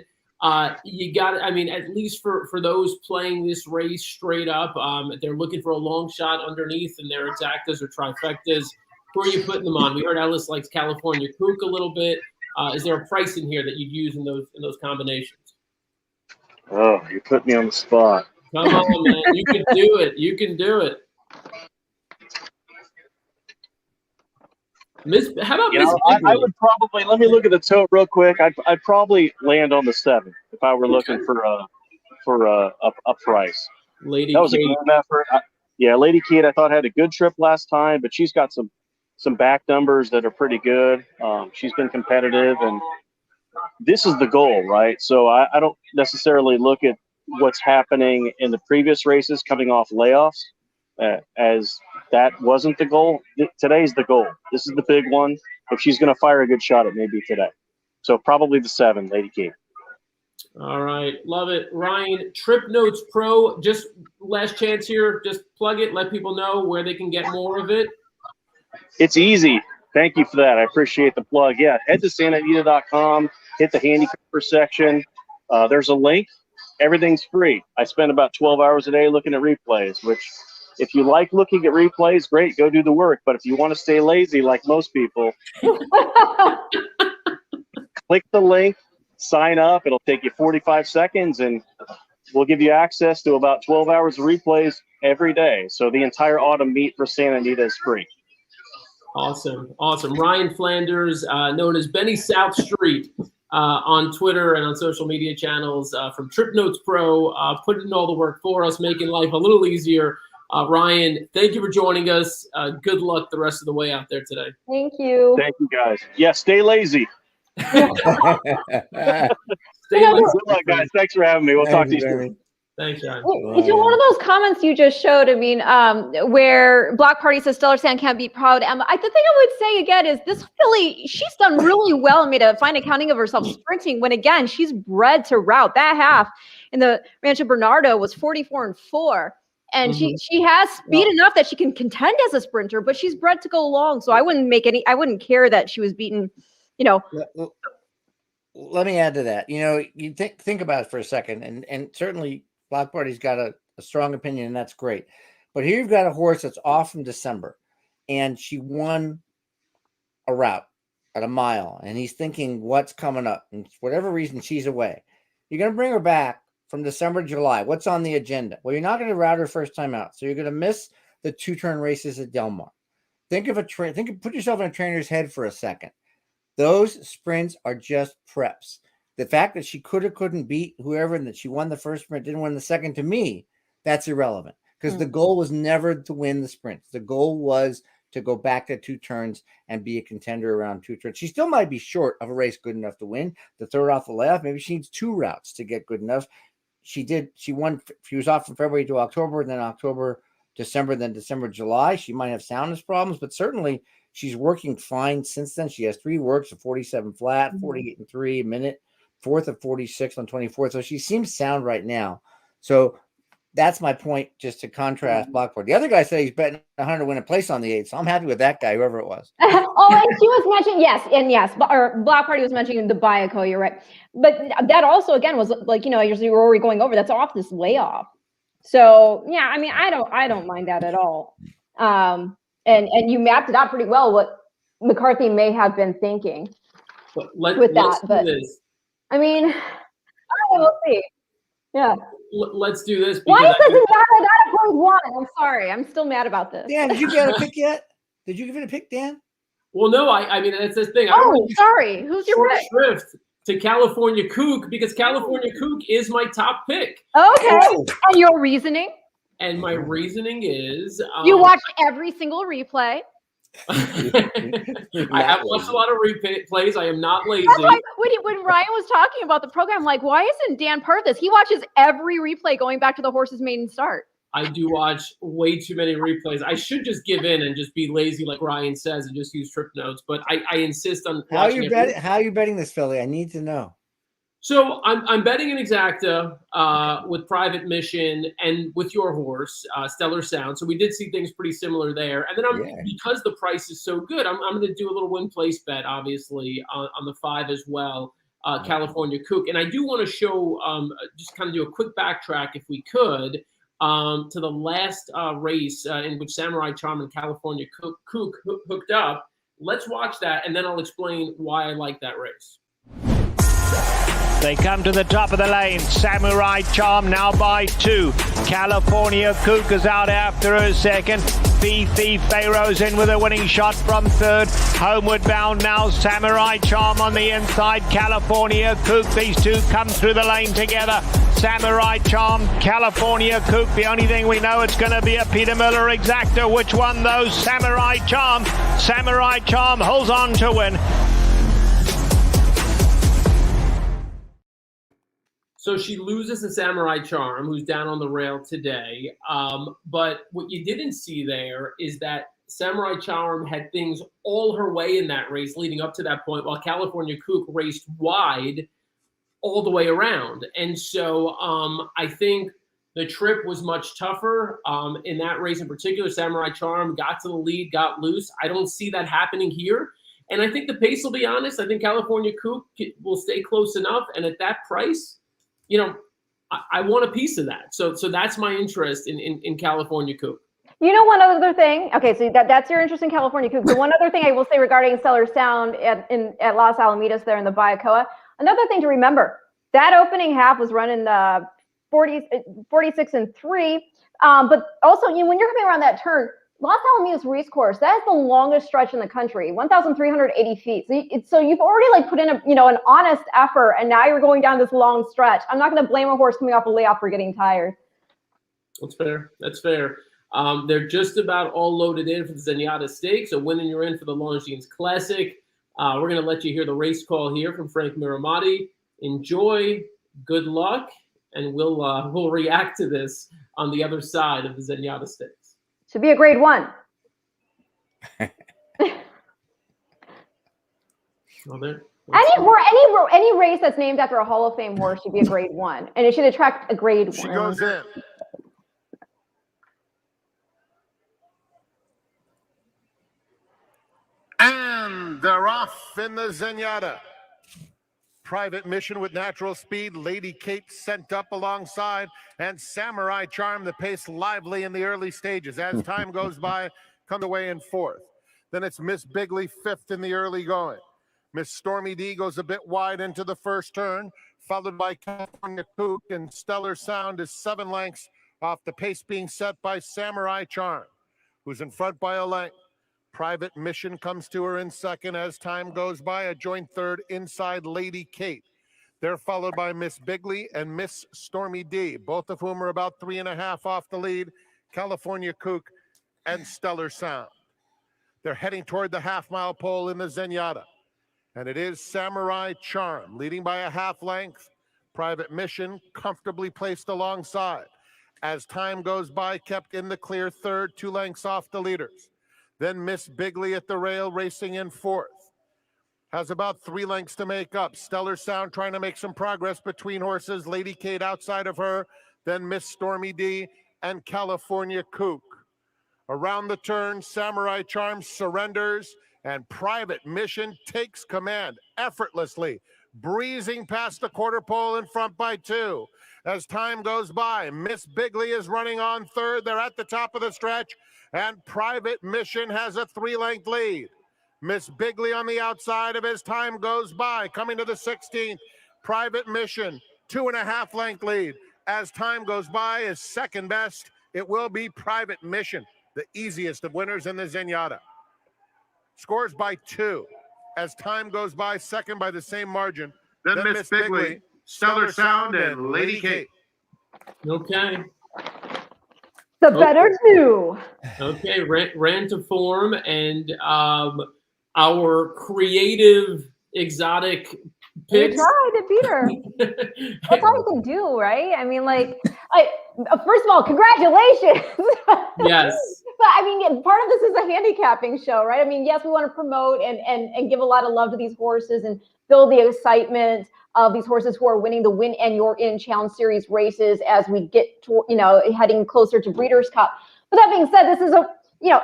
You got, I mean, at least for those playing this race straight up, they're looking for a long shot underneath and their exactas or trifectas. Who are you putting them on? We heard Ellis likes California Kook a little bit. Is there a price in here that you'd use in those combinations? Oh, you put me on the spot. Come on, man. You can do it. You can do it. How about Miss I would probably, let me look at the tote real quick. I'd probably land on the 7 if I were looking for a price. Lady that was Kate. A good effort. Lady Kate, I thought had a good trip last time, but she's got some back numbers that are pretty good. She's been competitive, and this is the goal, right? So I don't necessarily look at what's happening in the previous races coming off layoffs as that wasn't the goal. Today's the goal. This is the big one. If she's going to fire a good shot, it may be today. So probably the 7, Lady Kate. All right. Love it. Ryan, Trip Notes Pro, just last chance here. Just plug it. Let people know where they can get more of it. It's easy. Thank you for that. I appreciate the plug. Yeah, head to santaanita.com, hit the handicapper section. There's a link. Everything's free. I spend about 12 hours a day looking at replays, which If you like looking at replays, great, go do the work. But if you want to stay lazy like most people, click the link, sign up. It'll take you 45 seconds, and we'll give you access to about 12 hours of replays every day. So the entire autumn meet for Santa Anita is free. Awesome. Ryan Flanders, known as Benny South Street on Twitter and on social media channels from Trip Notes Pro, putting in all the work for us, making life a little easier. Ryan, thank you for joining us. Good luck the rest of the way out there today. Thank you. Thank you, guys. Yeah, stay lazy. Stay Good luck, guys. Thanks for having me. We'll talk to you soon. Thanks, Ryan. It's one of those comments you just showed. I mean, where Block Party says Stellar Sand can't be proud. The thing I would say again is this filly, she's done really well and made a fine accounting of herself sprinting when, again, she's bred to route. That half in the Rancho Bernardo was 44-4. And she has speed enough that she can contend as a sprinter, but she's bred to go long. So I wouldn't care that she was beaten, Let me add to that. You think about it for a second, and certainly Block Party's got a strong opinion, and that's great. But here you've got a horse that's off from December, and she won a route at a mile, and he's thinking what's coming up, and for whatever reason she's away. You're going to bring her back from December to July. What's on the agenda? Well, you're not going to route her first time out, so you're going to miss the 2-turn races at Del Mar. Put yourself in a trainer's head for a second. Those sprints are just preps. The fact that she couldn't beat whoever and that she won the first sprint, didn't win the second, to me, that's irrelevant, because the goal was never to win the sprints. The goal was to go back to 2 turns and be a contender around 2 turns. She still might be short of a race good enough to win. To throw her off the layoff, maybe she needs 2 routes to get good enough. She won. She was off from February to October, then October, December, then December, July. She might have soundness problems, but certainly she's working fine since then. She has 3 works, a 47 flat, 48 and 3 a minute, 4th of 46 on 24th. So she seems sound right now. So that's my point, just to contrast Block Party. The other guy said he's betting 100 to win a place on the 8th. So I'm happy with that guy, whoever it was. And she was mentioning, or Block Party was mentioning the Bayaco, you're right. But that also, again, was like, as we were going over, that's off this layoff. So, yeah, I mean, I don't mind that at all. And you mapped it out pretty well, what McCarthy may have been thinking with that. But I mean, we'll see. Yeah. Let's do this. Why is this Zenyatta point 1? I'm sorry. I'm still mad about this. Dan, did you get a pick yet? Did you give it a pick, Dan? Well, no, I mean, that's the thing. Sorry. Who's your pick? Shrift to California Kook, because California Kook is my top pick. Okay. And your reasoning? And my reasoning is... you watched every single replay. I have watched a lot of replays. I am not lazy. That's why when Ryan was talking about the program, like, why isn't Dan part of this? He watches every replay going back to the horse's maiden start. I do watch way too many replays. I should just give in and just be lazy, like Ryan says, and just use Trip Notes. But I insist on. How are you betting this, Philly? I need to know. So I'm betting an exacta with Private Mission and with your horse, Stellar Sound. So we did see things pretty similar there. And then because the price is so good, I'm going to do a little win place bet, obviously, on the 5 as well, California Kook. And I do want to show, just kind of do a quick backtrack if we could, to the last race in which Samurai Charm and California Kook hooked up. Let's watch that, and then I'll explain why I like that race. They come to the top of the lane. Samurai Charm now by 2. California Kook is out after her second. Fifi Pharaoh's in with a winning shot from 3rd. Homeward bound now. Samurai Charm on the inside. California Kook. These two come through the lane together. Samurai Charm, California Kook. The only thing we know, it's going to be a Peter Miller exacta. Which one though? Samurai Charm. Samurai Charm holds on to win. So she loses to Samurai Charm, who's down on the rail today. But what you didn't see there is that Samurai Charm had things all her way in that race leading up to that point, while California Kook raced wide all the way around. And so I think the trip was much tougher in that race in particular. Samurai Charm got to the lead, got loose. I don't see that happening here. And I think the pace will be honest. I think California Kook will stay close enough. And at that price, I want a piece of that. So that's my interest in California Kook. You know, one other thing. Okay, so that's your interest in California Kook. The one other thing I will say regarding Stellar Sound at Los Alamitos there in the Bayacoa, another thing to remember, that opening half was running 46 and 3. But also, you know, when you're coming around that turn, Los Alamitos race course, that is the longest stretch in the country, 1,380 feet. So you've already like put in an honest effort, and now you're going down this long stretch. I'm not going to blame a horse coming off a layoff for getting tired. That's fair. That's fair. They're just about all loaded in for the Zenyatta Stakes. So when you're in for the Longines Classic, we're going to let you hear the race call here from Frank Miramati. Enjoy, good luck, and we'll react to this on the other side of the Zenyatta Stakes. Should be a grade 1. Any race that's named after a Hall of Fame horse should be a grade 1, and it should attract a grade 1. She goes in. And they're off in the Zenyatta. Private Mission with natural speed. Lady Kate sent up alongside. And Samurai Charm, the pace lively in the early stages. As time goes by, comes away in 4th. Then it's Miss Bigley 5th in the early going. Miss Stormy D goes a bit wide into the first turn, followed by California Kook, and Stellar Sound is 7 lengths off the pace being set by Samurai Charm, who's in front by a length. Private Mission comes to her in second. As time goes by, a joint third inside Lady Kate. They're followed by Miss Bigley and Miss Stormy D, both of whom are about 3.5 off the lead, California Kook and Stellar Sound. They're heading toward the half-mile pole in the Zenyatta. And it is Samurai Charm leading by a half length. Private Mission comfortably placed alongside. As time goes by, kept in the clear third, 2 lengths off the leaders. Then Miss Bigley at the rail racing in 4th. Has about 3 lengths to make up. Stellar Sound trying to make some progress between horses. Lady Kate outside of her. Then Miss Stormy D and California Kook. Around the turn, Samurai Charm surrenders and Private Mission takes command effortlessly, breezing past the quarter pole in front by 2. As time goes by, Miss Bigley is running on third. They're at the top of the stretch. And Private Mission has a 3-length lead. Miss Bigley on the outside of as time goes by. Coming to the 16th, Private Mission, 2.5 length lead. As time goes by, is second best. It will be Private Mission, the easiest of winners in the Zenyatta. Scores by 2. As time goes by, second by the same margin. Then Miss Bigley, Stellar Sound, and Lady Kate. Okay. The better 2. Okay, ran to form, and our creative, exotic picks. You tried to beat her. That's all you can do, right? I mean, first of all, congratulations. Yes. But I mean, part of this is a handicapping show, right? I mean, yes, we want to promote and give a lot of love to these horses and build the excitement of these horses who are winning the Win and You're In Challenge Series races as we get to, heading closer to Breeders' Cup. But that being said, this is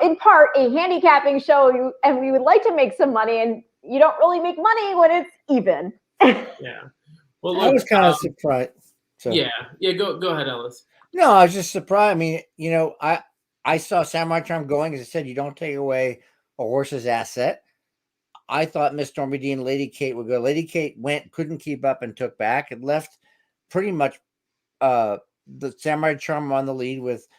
in part a handicapping show, and we would like to make some money, and you don't really make money when it's even. Yeah. Well, look, I was kind of surprised. So. Yeah. Go ahead, Ellis. No, I was just surprised. I mean, I saw Samurai Charm going. As I said, you don't take away a horse's asset. I thought Miss Stormy D and Lady Kate would go. Lady Kate couldn't keep up and took back and left pretty much the Samurai Charm on the lead with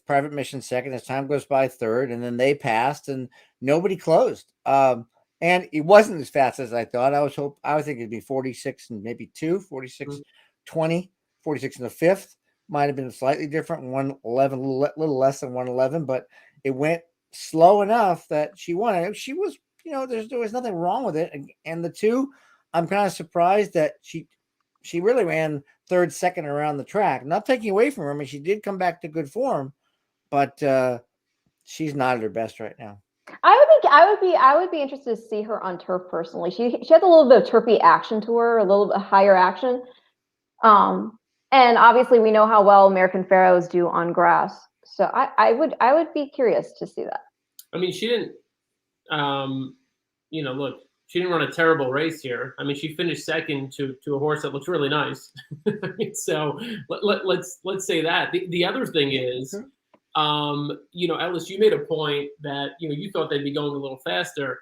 Private Mission second, as time goes by third, and then they passed and nobody closed. And it wasn't as fast as I thought. I was thinking it'd be 46 and maybe 46, 20, 46 in the 5th. Might have been slightly different, 111, a little less than 111, but it went slow enough that she won it. She was, there was nothing wrong with it. And the 2, I'm kind of surprised that she really ran third, second around the track. Not taking away from her. I mean, she did come back to good form, but she's not at her best right now. I would be interested to see her on turf personally. She has a little bit of turfy action to her, a little bit higher action. And obviously we know how well American Pharaohs do on grass. So I would be curious to see that. I mean, she didn't, look, she didn't run a terrible race here. I mean, she finished second to a horse that looks really nice. So let's say that. The other thing is, Ellis, you made a point that, you thought they'd be going a little faster.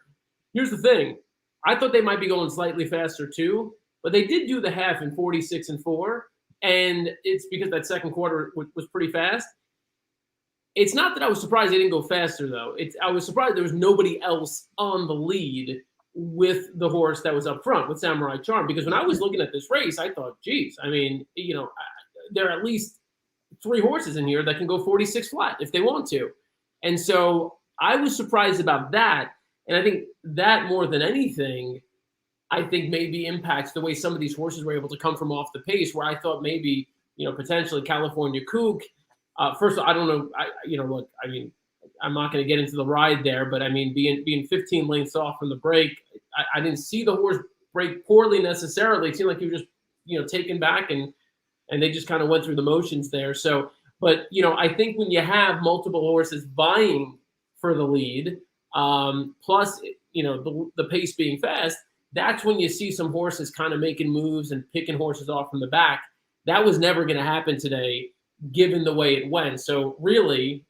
Here's the thing. I thought they might be going slightly faster too, but they did do the half in 46-4. And it's because that second quarter was pretty fast. It's not that I was surprised they didn't go faster, though. I was surprised there was nobody else on the lead with the horse that was up front with Samurai Charm. Because when I was looking at this race, I thought, geez, I mean, there are at least 3 horses in here that can go 46 flat if they want to. And so I was surprised about that. And I think that more than anything, I think maybe impacts the way some of these horses were able to come from off the pace, where I thought maybe, potentially California Kook. First of all, I don't know. Look, I mean, I'm not going to get into the ride there, but I mean, being 15 lengths off from the break, I didn't see the horse break poorly necessarily. It seemed like he was just, taken back and they just kind of went through the motions there. So, but, I think when you have multiple horses vying for the lead, plus, the pace being fast, that's when you see some horses kind of making moves and picking horses off from the back. That was never going to happen today, given the way it went. So really,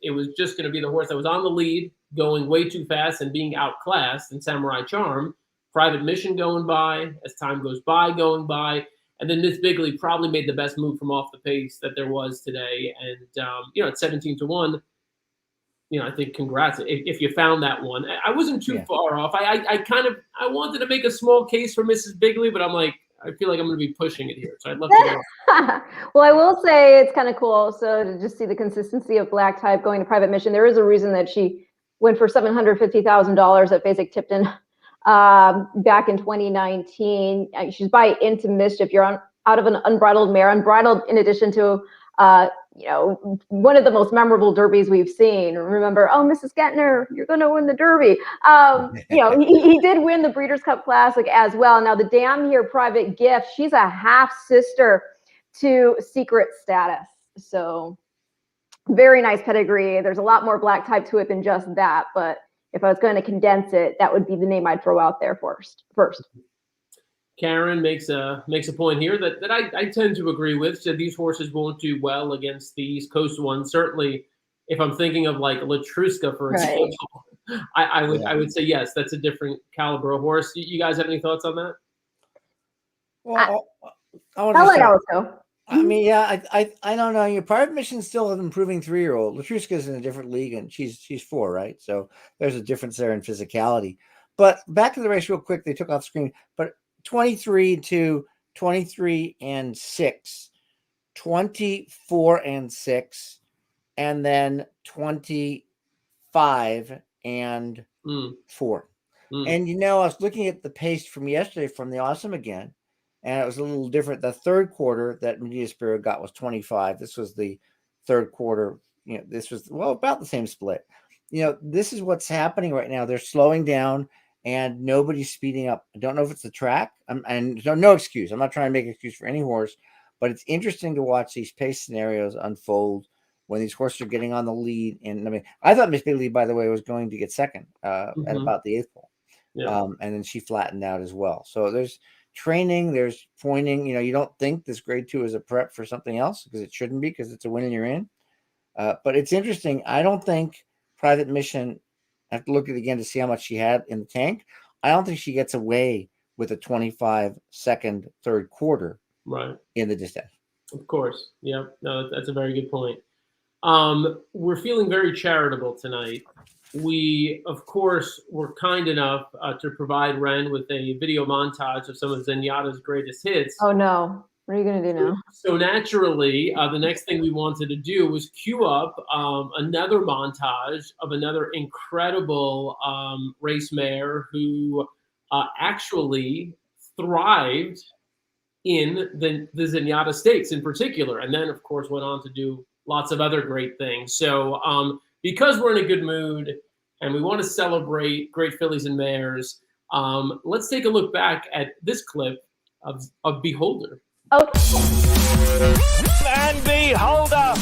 it was just going to be the horse that was on the lead, going way too fast and being outclassed, and Samurai Charm, Private Mission going by, as time goes by, going by. And then Miss Bigley probably made the best move from off the pace that there was today. And, at 17-1, I think congrats if you found that one. I wasn't too far off. I wanted to make a small case for Mrs. Bigley, but I'm like, I feel like I'm going to be pushing it here. So I'd love to know. Well, I will say it's kind of cool also to just see the consistency of Black Type going to Private Mission. There is a reason that she went for $750,000 at Basic Tipton back in 2019. She's by Into Mischief. You're out of an unbridled mare, unbridled in addition to one of the most memorable derbies we've seen. Remember, Mrs. Gettner, you're going to win the derby. He did win the Breeders' Cup Classic as well. Now, the Damn Here Private Gift, she's a half sister to Secret Status. So very nice pedigree. There's a lot more Black Type to it than just that. But if I was going to condense it, that would be the name I'd throw out there first. Karen makes a point here that I tend to agree with. So these horses won't do well against the East Coast ones. Certainly, if I'm thinking of like Latruska, for example, I would say yes, that's a different caliber of horse. You guys have any thoughts on that? Well, I'll let Alice go. I mean, I don't know. Your Private Mission's still an improving 3-year-old. Latruska's in a different league, and she's 4, right? So there's a difference there in physicality. But back to the race real quick. They took off screen, but 23-6, 24-6, and then 25-4. And I was looking at the pace from yesterday from the Awesome again, and it was a little different. The third quarter that Medina Spirit got was 25. This was the third quarter. This was about the same split. This is what's happening right now. They're slowing down. And nobody's speeding up. I don't know if it's the track. And no excuse. I'm not trying to make an excuse for any horse, but it's interesting to watch these pace scenarios unfold when these horses are getting on the lead. And I mean, I thought Miss Bigley, by the way, was going to get second at about the 8th hole. Yeah. And then she flattened out as well. So there's training, there's pointing. You don't think this grade 2 is a prep for something else because it shouldn't be, because it's a win and you're in. But it's interesting. I don't think Private Mission, I have to look at it again to see how much she had in the tank. I don't think she gets away with a 25-second third quarter in the distance. Of course. Yeah. No, that's a very good point. We're feeling very charitable tonight. We, of course, were kind enough to provide Ren with a video montage of some of Zenyatta's greatest hits. Oh, no. What are you going to do now? So naturally, the next thing we wanted to do was queue up another montage of another incredible race mare who actually thrived in the Zenyatta Stakes in particular, and then, of course, went on to do lots of other great things. So because we're in a good mood and we want to celebrate great fillies and mares, let's take a look back at this clip of Beholder. And Beholder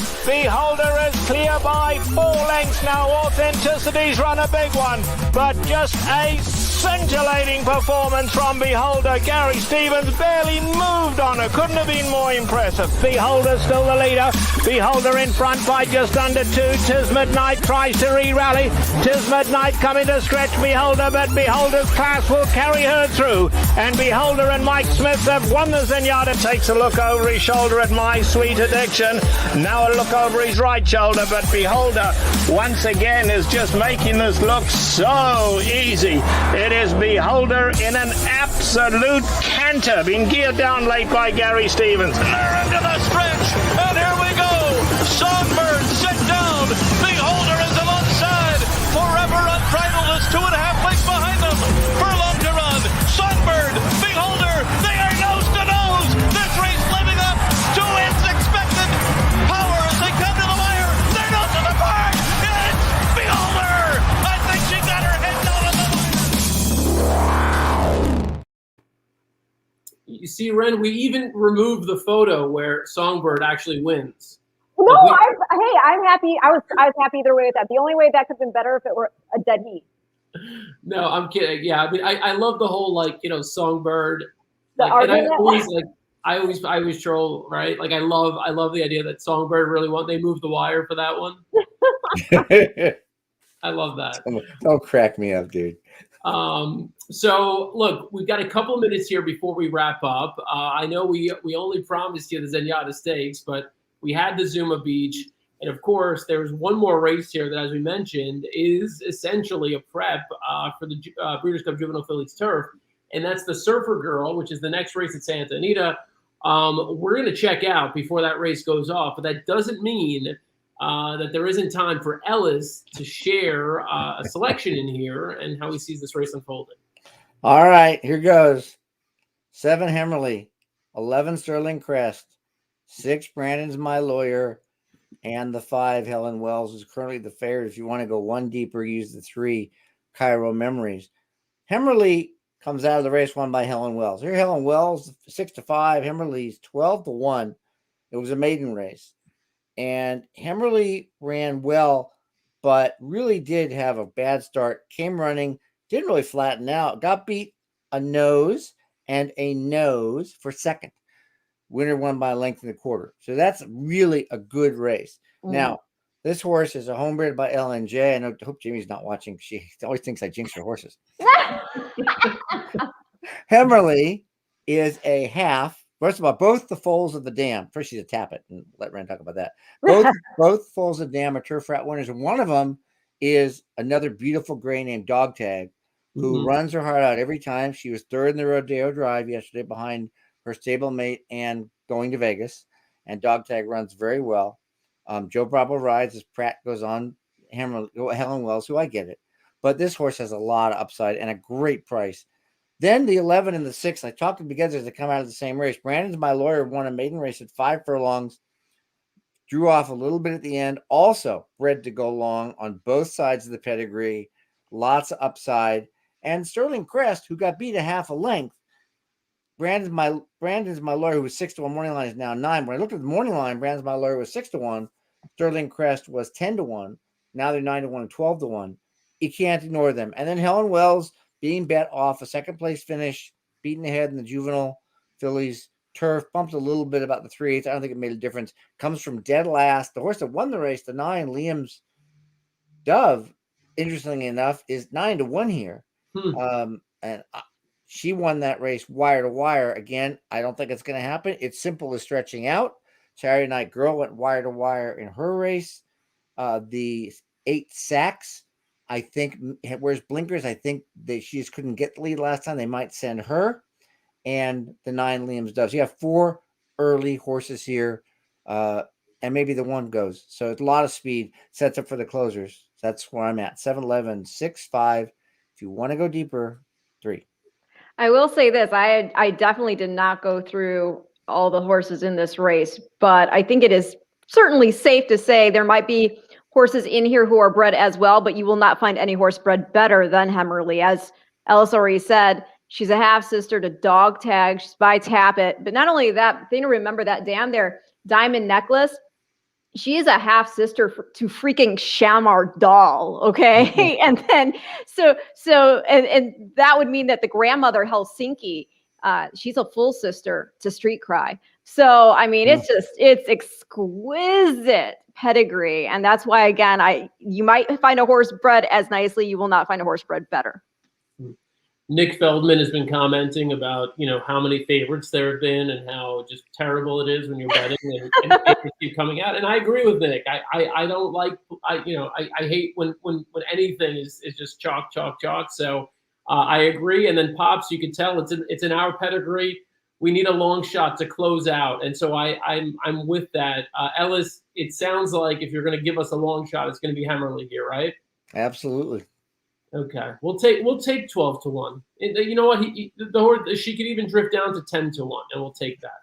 is clear by 4 lengths now. Authenticity's run a big one, but just a Scintillating performance from Beholder. Gary Stevens barely moved on her. Couldn't have been more impressive. Beholder still the leader. Beholder in front by just under 2. Tis Midnight tries to re-rally. Tis Midnight coming to stretch Beholder, but Beholder's class will carry her through. And Beholder and Mike Smith have won the Zenyatta. Takes a look over his shoulder at My Sweet Addiction. Now a look over his right shoulder, but Beholder once again is just making this look so easy. It is Beholder in an absolute canter, being geared down late by Gary Stevens. And they're into the stretch, and here we go. Songbird sit down. Beholder is alongside. Forever Unbridled is 2.5 lengths behind them. Furlong to run. Songbird, Beholder, they are nose to nose. This race living up to its expected power as they come to the wire. They're nose to the park. It's Beholder. I think she got her head down on the line. You see, Ren, we even removed the photo where Songbird actually wins. No, I'm happy. I was happy either way with that. The only way that could have been better if it were a dead heat. No, I'm kidding. Yeah, I mean, I love the whole Songbird. The And I argument. always troll, right? Like I love the idea that Songbird really won. They moved the wire for that one. I love that. Don't crack me up, dude. So look, we've got a couple of minutes here before we wrap up. I know we only promised you the Zenyatta Stakes, but we had the Zuma Beach. And of course, there's one more race here that, as we mentioned, is essentially a prep for the Breeders' Cup Juvenile Fillies Turf. And that's the Surfer Girl, which is the next race at Santa Anita. We're going to check out before that race goes off. But that doesn't mean that there isn't time for Ellis to share a selection in here and how he sees this race unfolding. All right, here goes. 7 Hemmerly, 11 Sterling Crest, 6 Brandon's My Lawyer, and the 5 Helen Wells is currently the favorite. If you want to go one deeper, use the 3 Cairo Memories. Hemmerly comes out of the race won by Helen Wells. Here, Helen Wells 6-5. Hemmerly's 12-1. It was a maiden race, and Hemmerly ran well, but really did have a bad start. Came running, didn't really flatten out. Got beat a nose and a nose for second. Winner won by a length and a quarter. So that's really a good race. Now, this horse is a homebred by LNJ. I hope Jimmy's not watching. She always thinks I jinx her horses. Hemmerly is a half. First of all, both the foals of the dam. First, she's a tappet, and let Ren talk about that. Both foals of the dam are turf rat winners, and one of them is another beautiful gray named Dog Tag, who runs her heart out every time. She was third in the Rodeo Drive yesterday behind her stablemate and going to Vegas, and Dog Tag runs very well. Joe Bravo rides as Pratt goes on. Helen Wells, who I get it, but this horse has a lot of upside and a great price. Then the 11 and the 6, I talked them together to come out of the same race. Brandon's My Lawyer won a maiden race at 5 furlongs, drew off a little bit at the end, also bred to go long on both sides of the pedigree, lots of upside. And Sterling Crest, who got beat a half a length, Brandon's My Lawyer, who was 6-1 morning line, is now 9. When I looked at the morning line, Brandon's My Lawyer was 6-1. Sterling Crest was 10-1. Now they're 9-1 and 12-1. You can't ignore them. And then Helen Wells being bet off a second place finish, beaten ahead in the Juvenile Fillies Turf, bumped a little bit about the 3/8. I don't think it made a difference. Comes from dead last. The horse that won the race, the 9, Liam's Dove, interestingly enough, is 9-1 here. And she won that race wire to wire. Again, I don't think it's going to happen. It's simple as stretching out. Saturday Night Girl went wire to wire in her race. The 8 Sacks, I think, wears blinkers. I think she just couldn't get the lead last time. They might send her. And the 9 Liam's Doves. You have 4 early horses here, and maybe the 1 goes. So it's a lot of speed. Sets up for the closers. That's where I'm at. 7-11, 6-5. If you want to go deeper, 3. I will say this. I definitely did not go through all the horses in this race, but I think it is certainly safe to say there might be horses in here who are bred as well, but you will not find any horse bred better than Hemmerly. As Ellis already said, she's a half sister to Dog Tag. She's by Tappet. But not only that, thing to remember that dam there, Diamond Necklace, she is a half sister to freaking Shamar Doll, okay? And then and that would mean that the grandmother Helsinki, she's a full sister to Street Cry. So I mean, it's exquisite pedigree, and that's why again, you might find a horse bred as nicely, you will not find a horse bred better. Nick Feldman has been commenting about, how many favorites there have been and how just terrible it is when you're betting and favorites keep coming out. And I agree with Nick. I don't like, I hate when anything is just chalk. So I agree. And then Pops, you can tell it's in our pedigree. We need a long shot to close out. And so I'm with that. Ellis, it sounds like if you're going to give us a long shot, it's going to be Hemmerly here, right? Absolutely. Okay, we'll take 12-1. You know what? The horse, she could even drift down to 10-1, and we'll take that.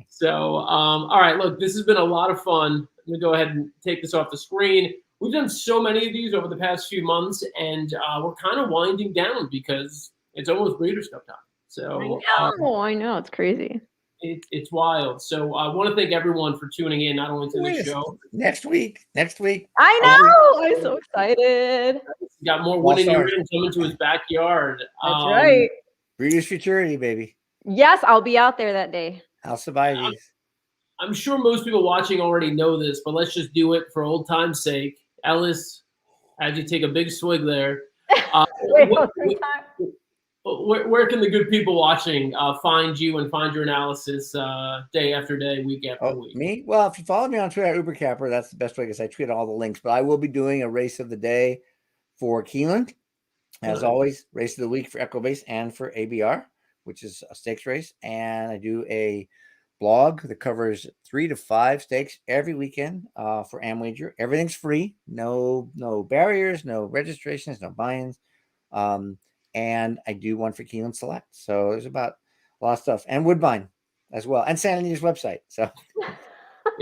So, all right. Look, this has been a lot of fun. I'm gonna go ahead and take this off the screen. We've done so many of these over the past few months, and we're kind of winding down because it's almost Breeders' Cup time. So I know it's crazy. It's wild. So I want to thank everyone for tuning in, not only to the show. Next week. I know. I'm so excited. Got more winning your in coming to his backyard. That's right. Breeders' Futurity, baby. Yes, I'll be out there that day. Alcibiades. I'm sure most people watching already know this, but let's just do it for old time's sake. Ellis, as you take a big swig there. Where can the good people watching find you and find your analysis day after day, week after week? Me? Well, if you follow me on Twitter at UberCapper, that's the best way because I tweet all the links. But I will be doing a race of the day for Keeneland. As always, race of the week for Equibase and for ABR, which is a stakes race. And I do a blog that covers 3 to 5 stakes every weekend for Amwager. Everything's free. No barriers, no registrations, no buy-ins. And I do one for Keeneland Select. So there's about a lot of stuff. And Woodbine as well. And Santa Anita's website. So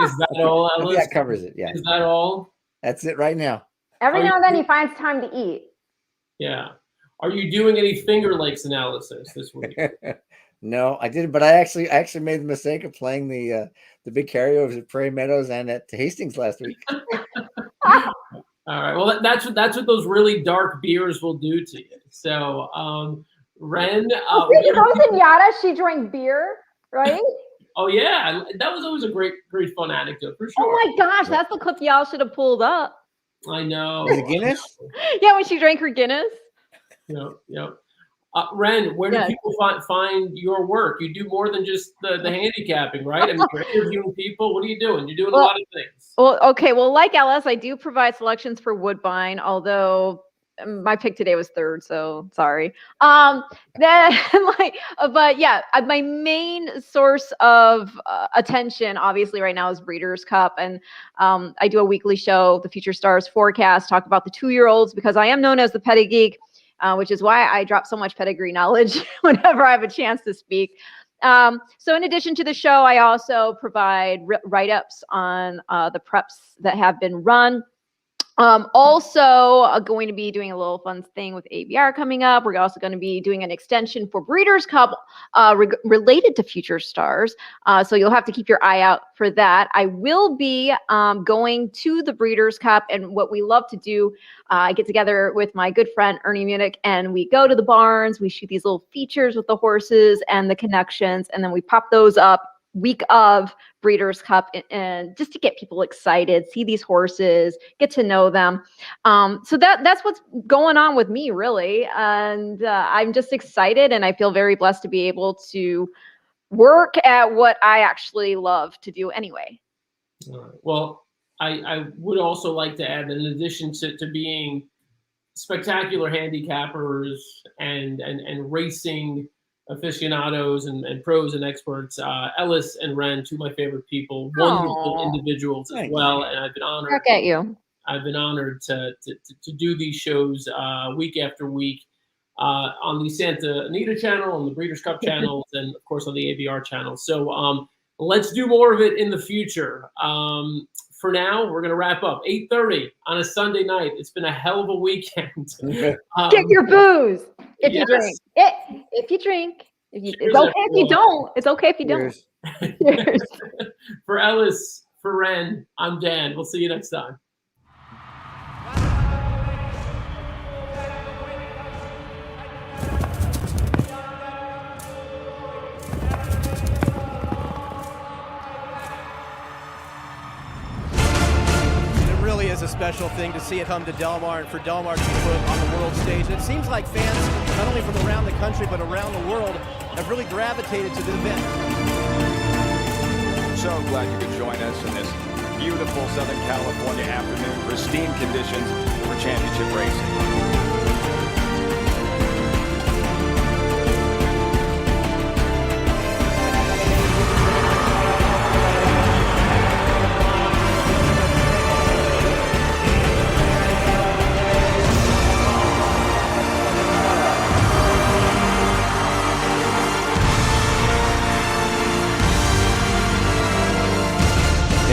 is that all, Ellis? That covers it, yeah. Is that all? That's it right now. Every now and then he finds time to eat. Yeah. Are you doing any Finger Lakes analysis this week? No, I didn't. But I actually made the mistake of playing the big carryovers at Prairie Meadows and at Hastings last week. All right. Well, that's what those really dark beers will do to you. So, Ren. Zenyatta, she drank beer, right? Oh yeah, that was always a great fun anecdote for sure. Oh my gosh, that's the clip y'all should have pulled up. I know. The Guinness? Yeah, when she drank her Guinness. Yep. Ren, where do people find your work? You do more than just the handicapping, right? I mean, you're interviewing people. What are you doing? You're doing a lot of things. Well, okay. Well, like Ellis, I do provide selections for Woodbine, although my pick today was third, so sorry. But yeah, my main source of attention, obviously, right now is Breeders' Cup, and I do a weekly show, the Future Stars Forecast, talk about the 2-year-olds because I am known as the Petty Geek. Which is why I drop so much pedigree knowledge whenever I have a chance to speak. So in addition to the show, I also provide write-ups on the preps that have been run. Also going to be doing a little fun thing with ABR coming up. We're also going to be doing an extension for Breeders' Cup related to Future Stars. So you'll have to keep your eye out for that. I will be going to the Breeders' Cup, and what we love to do, I get together with my good friend Ernie Munich, and we go to the barns. We shoot these little features with the horses and the connections, and then we pop those up week of Breeders' Cup, and just to get people excited, see these horses, get to know them. So that's what's going on with me, really. And I'm just excited, and I feel very blessed to be able to work at what I actually love to do anyway. All right. Well, I would also like to add that in addition to being spectacular handicappers and racing aficionados and pros and experts, Ellis and Ren, two of my favorite people, wonderful individuals as well, and I've been honored. Look at you. I've been honored to do these shows week after week on the Santa Anita channel, on the Breeders' Cup channels, and of course on the ABR channel. So let's do more of it in the future. For now, we're going to wrap up 8:30 on a Sunday night. It's been a hell of a weekend. Get your booze if you drink. If you drink. It's okay if you don't. It's okay if you don't. For Ellis, For Ren, I'm Dan. We'll see you next time. Really is a special thing to see it come to Del Mar and for Del Mar to be put on the world stage. And it seems like fans, not only from around the country, but around the world, have really gravitated to the event. So glad you could join us in this beautiful Southern California afternoon. Pristine conditions for championship racing.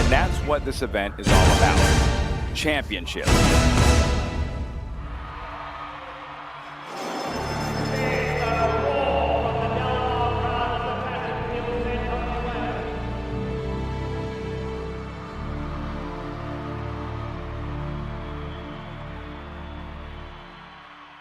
That's what this event is all about. Championship.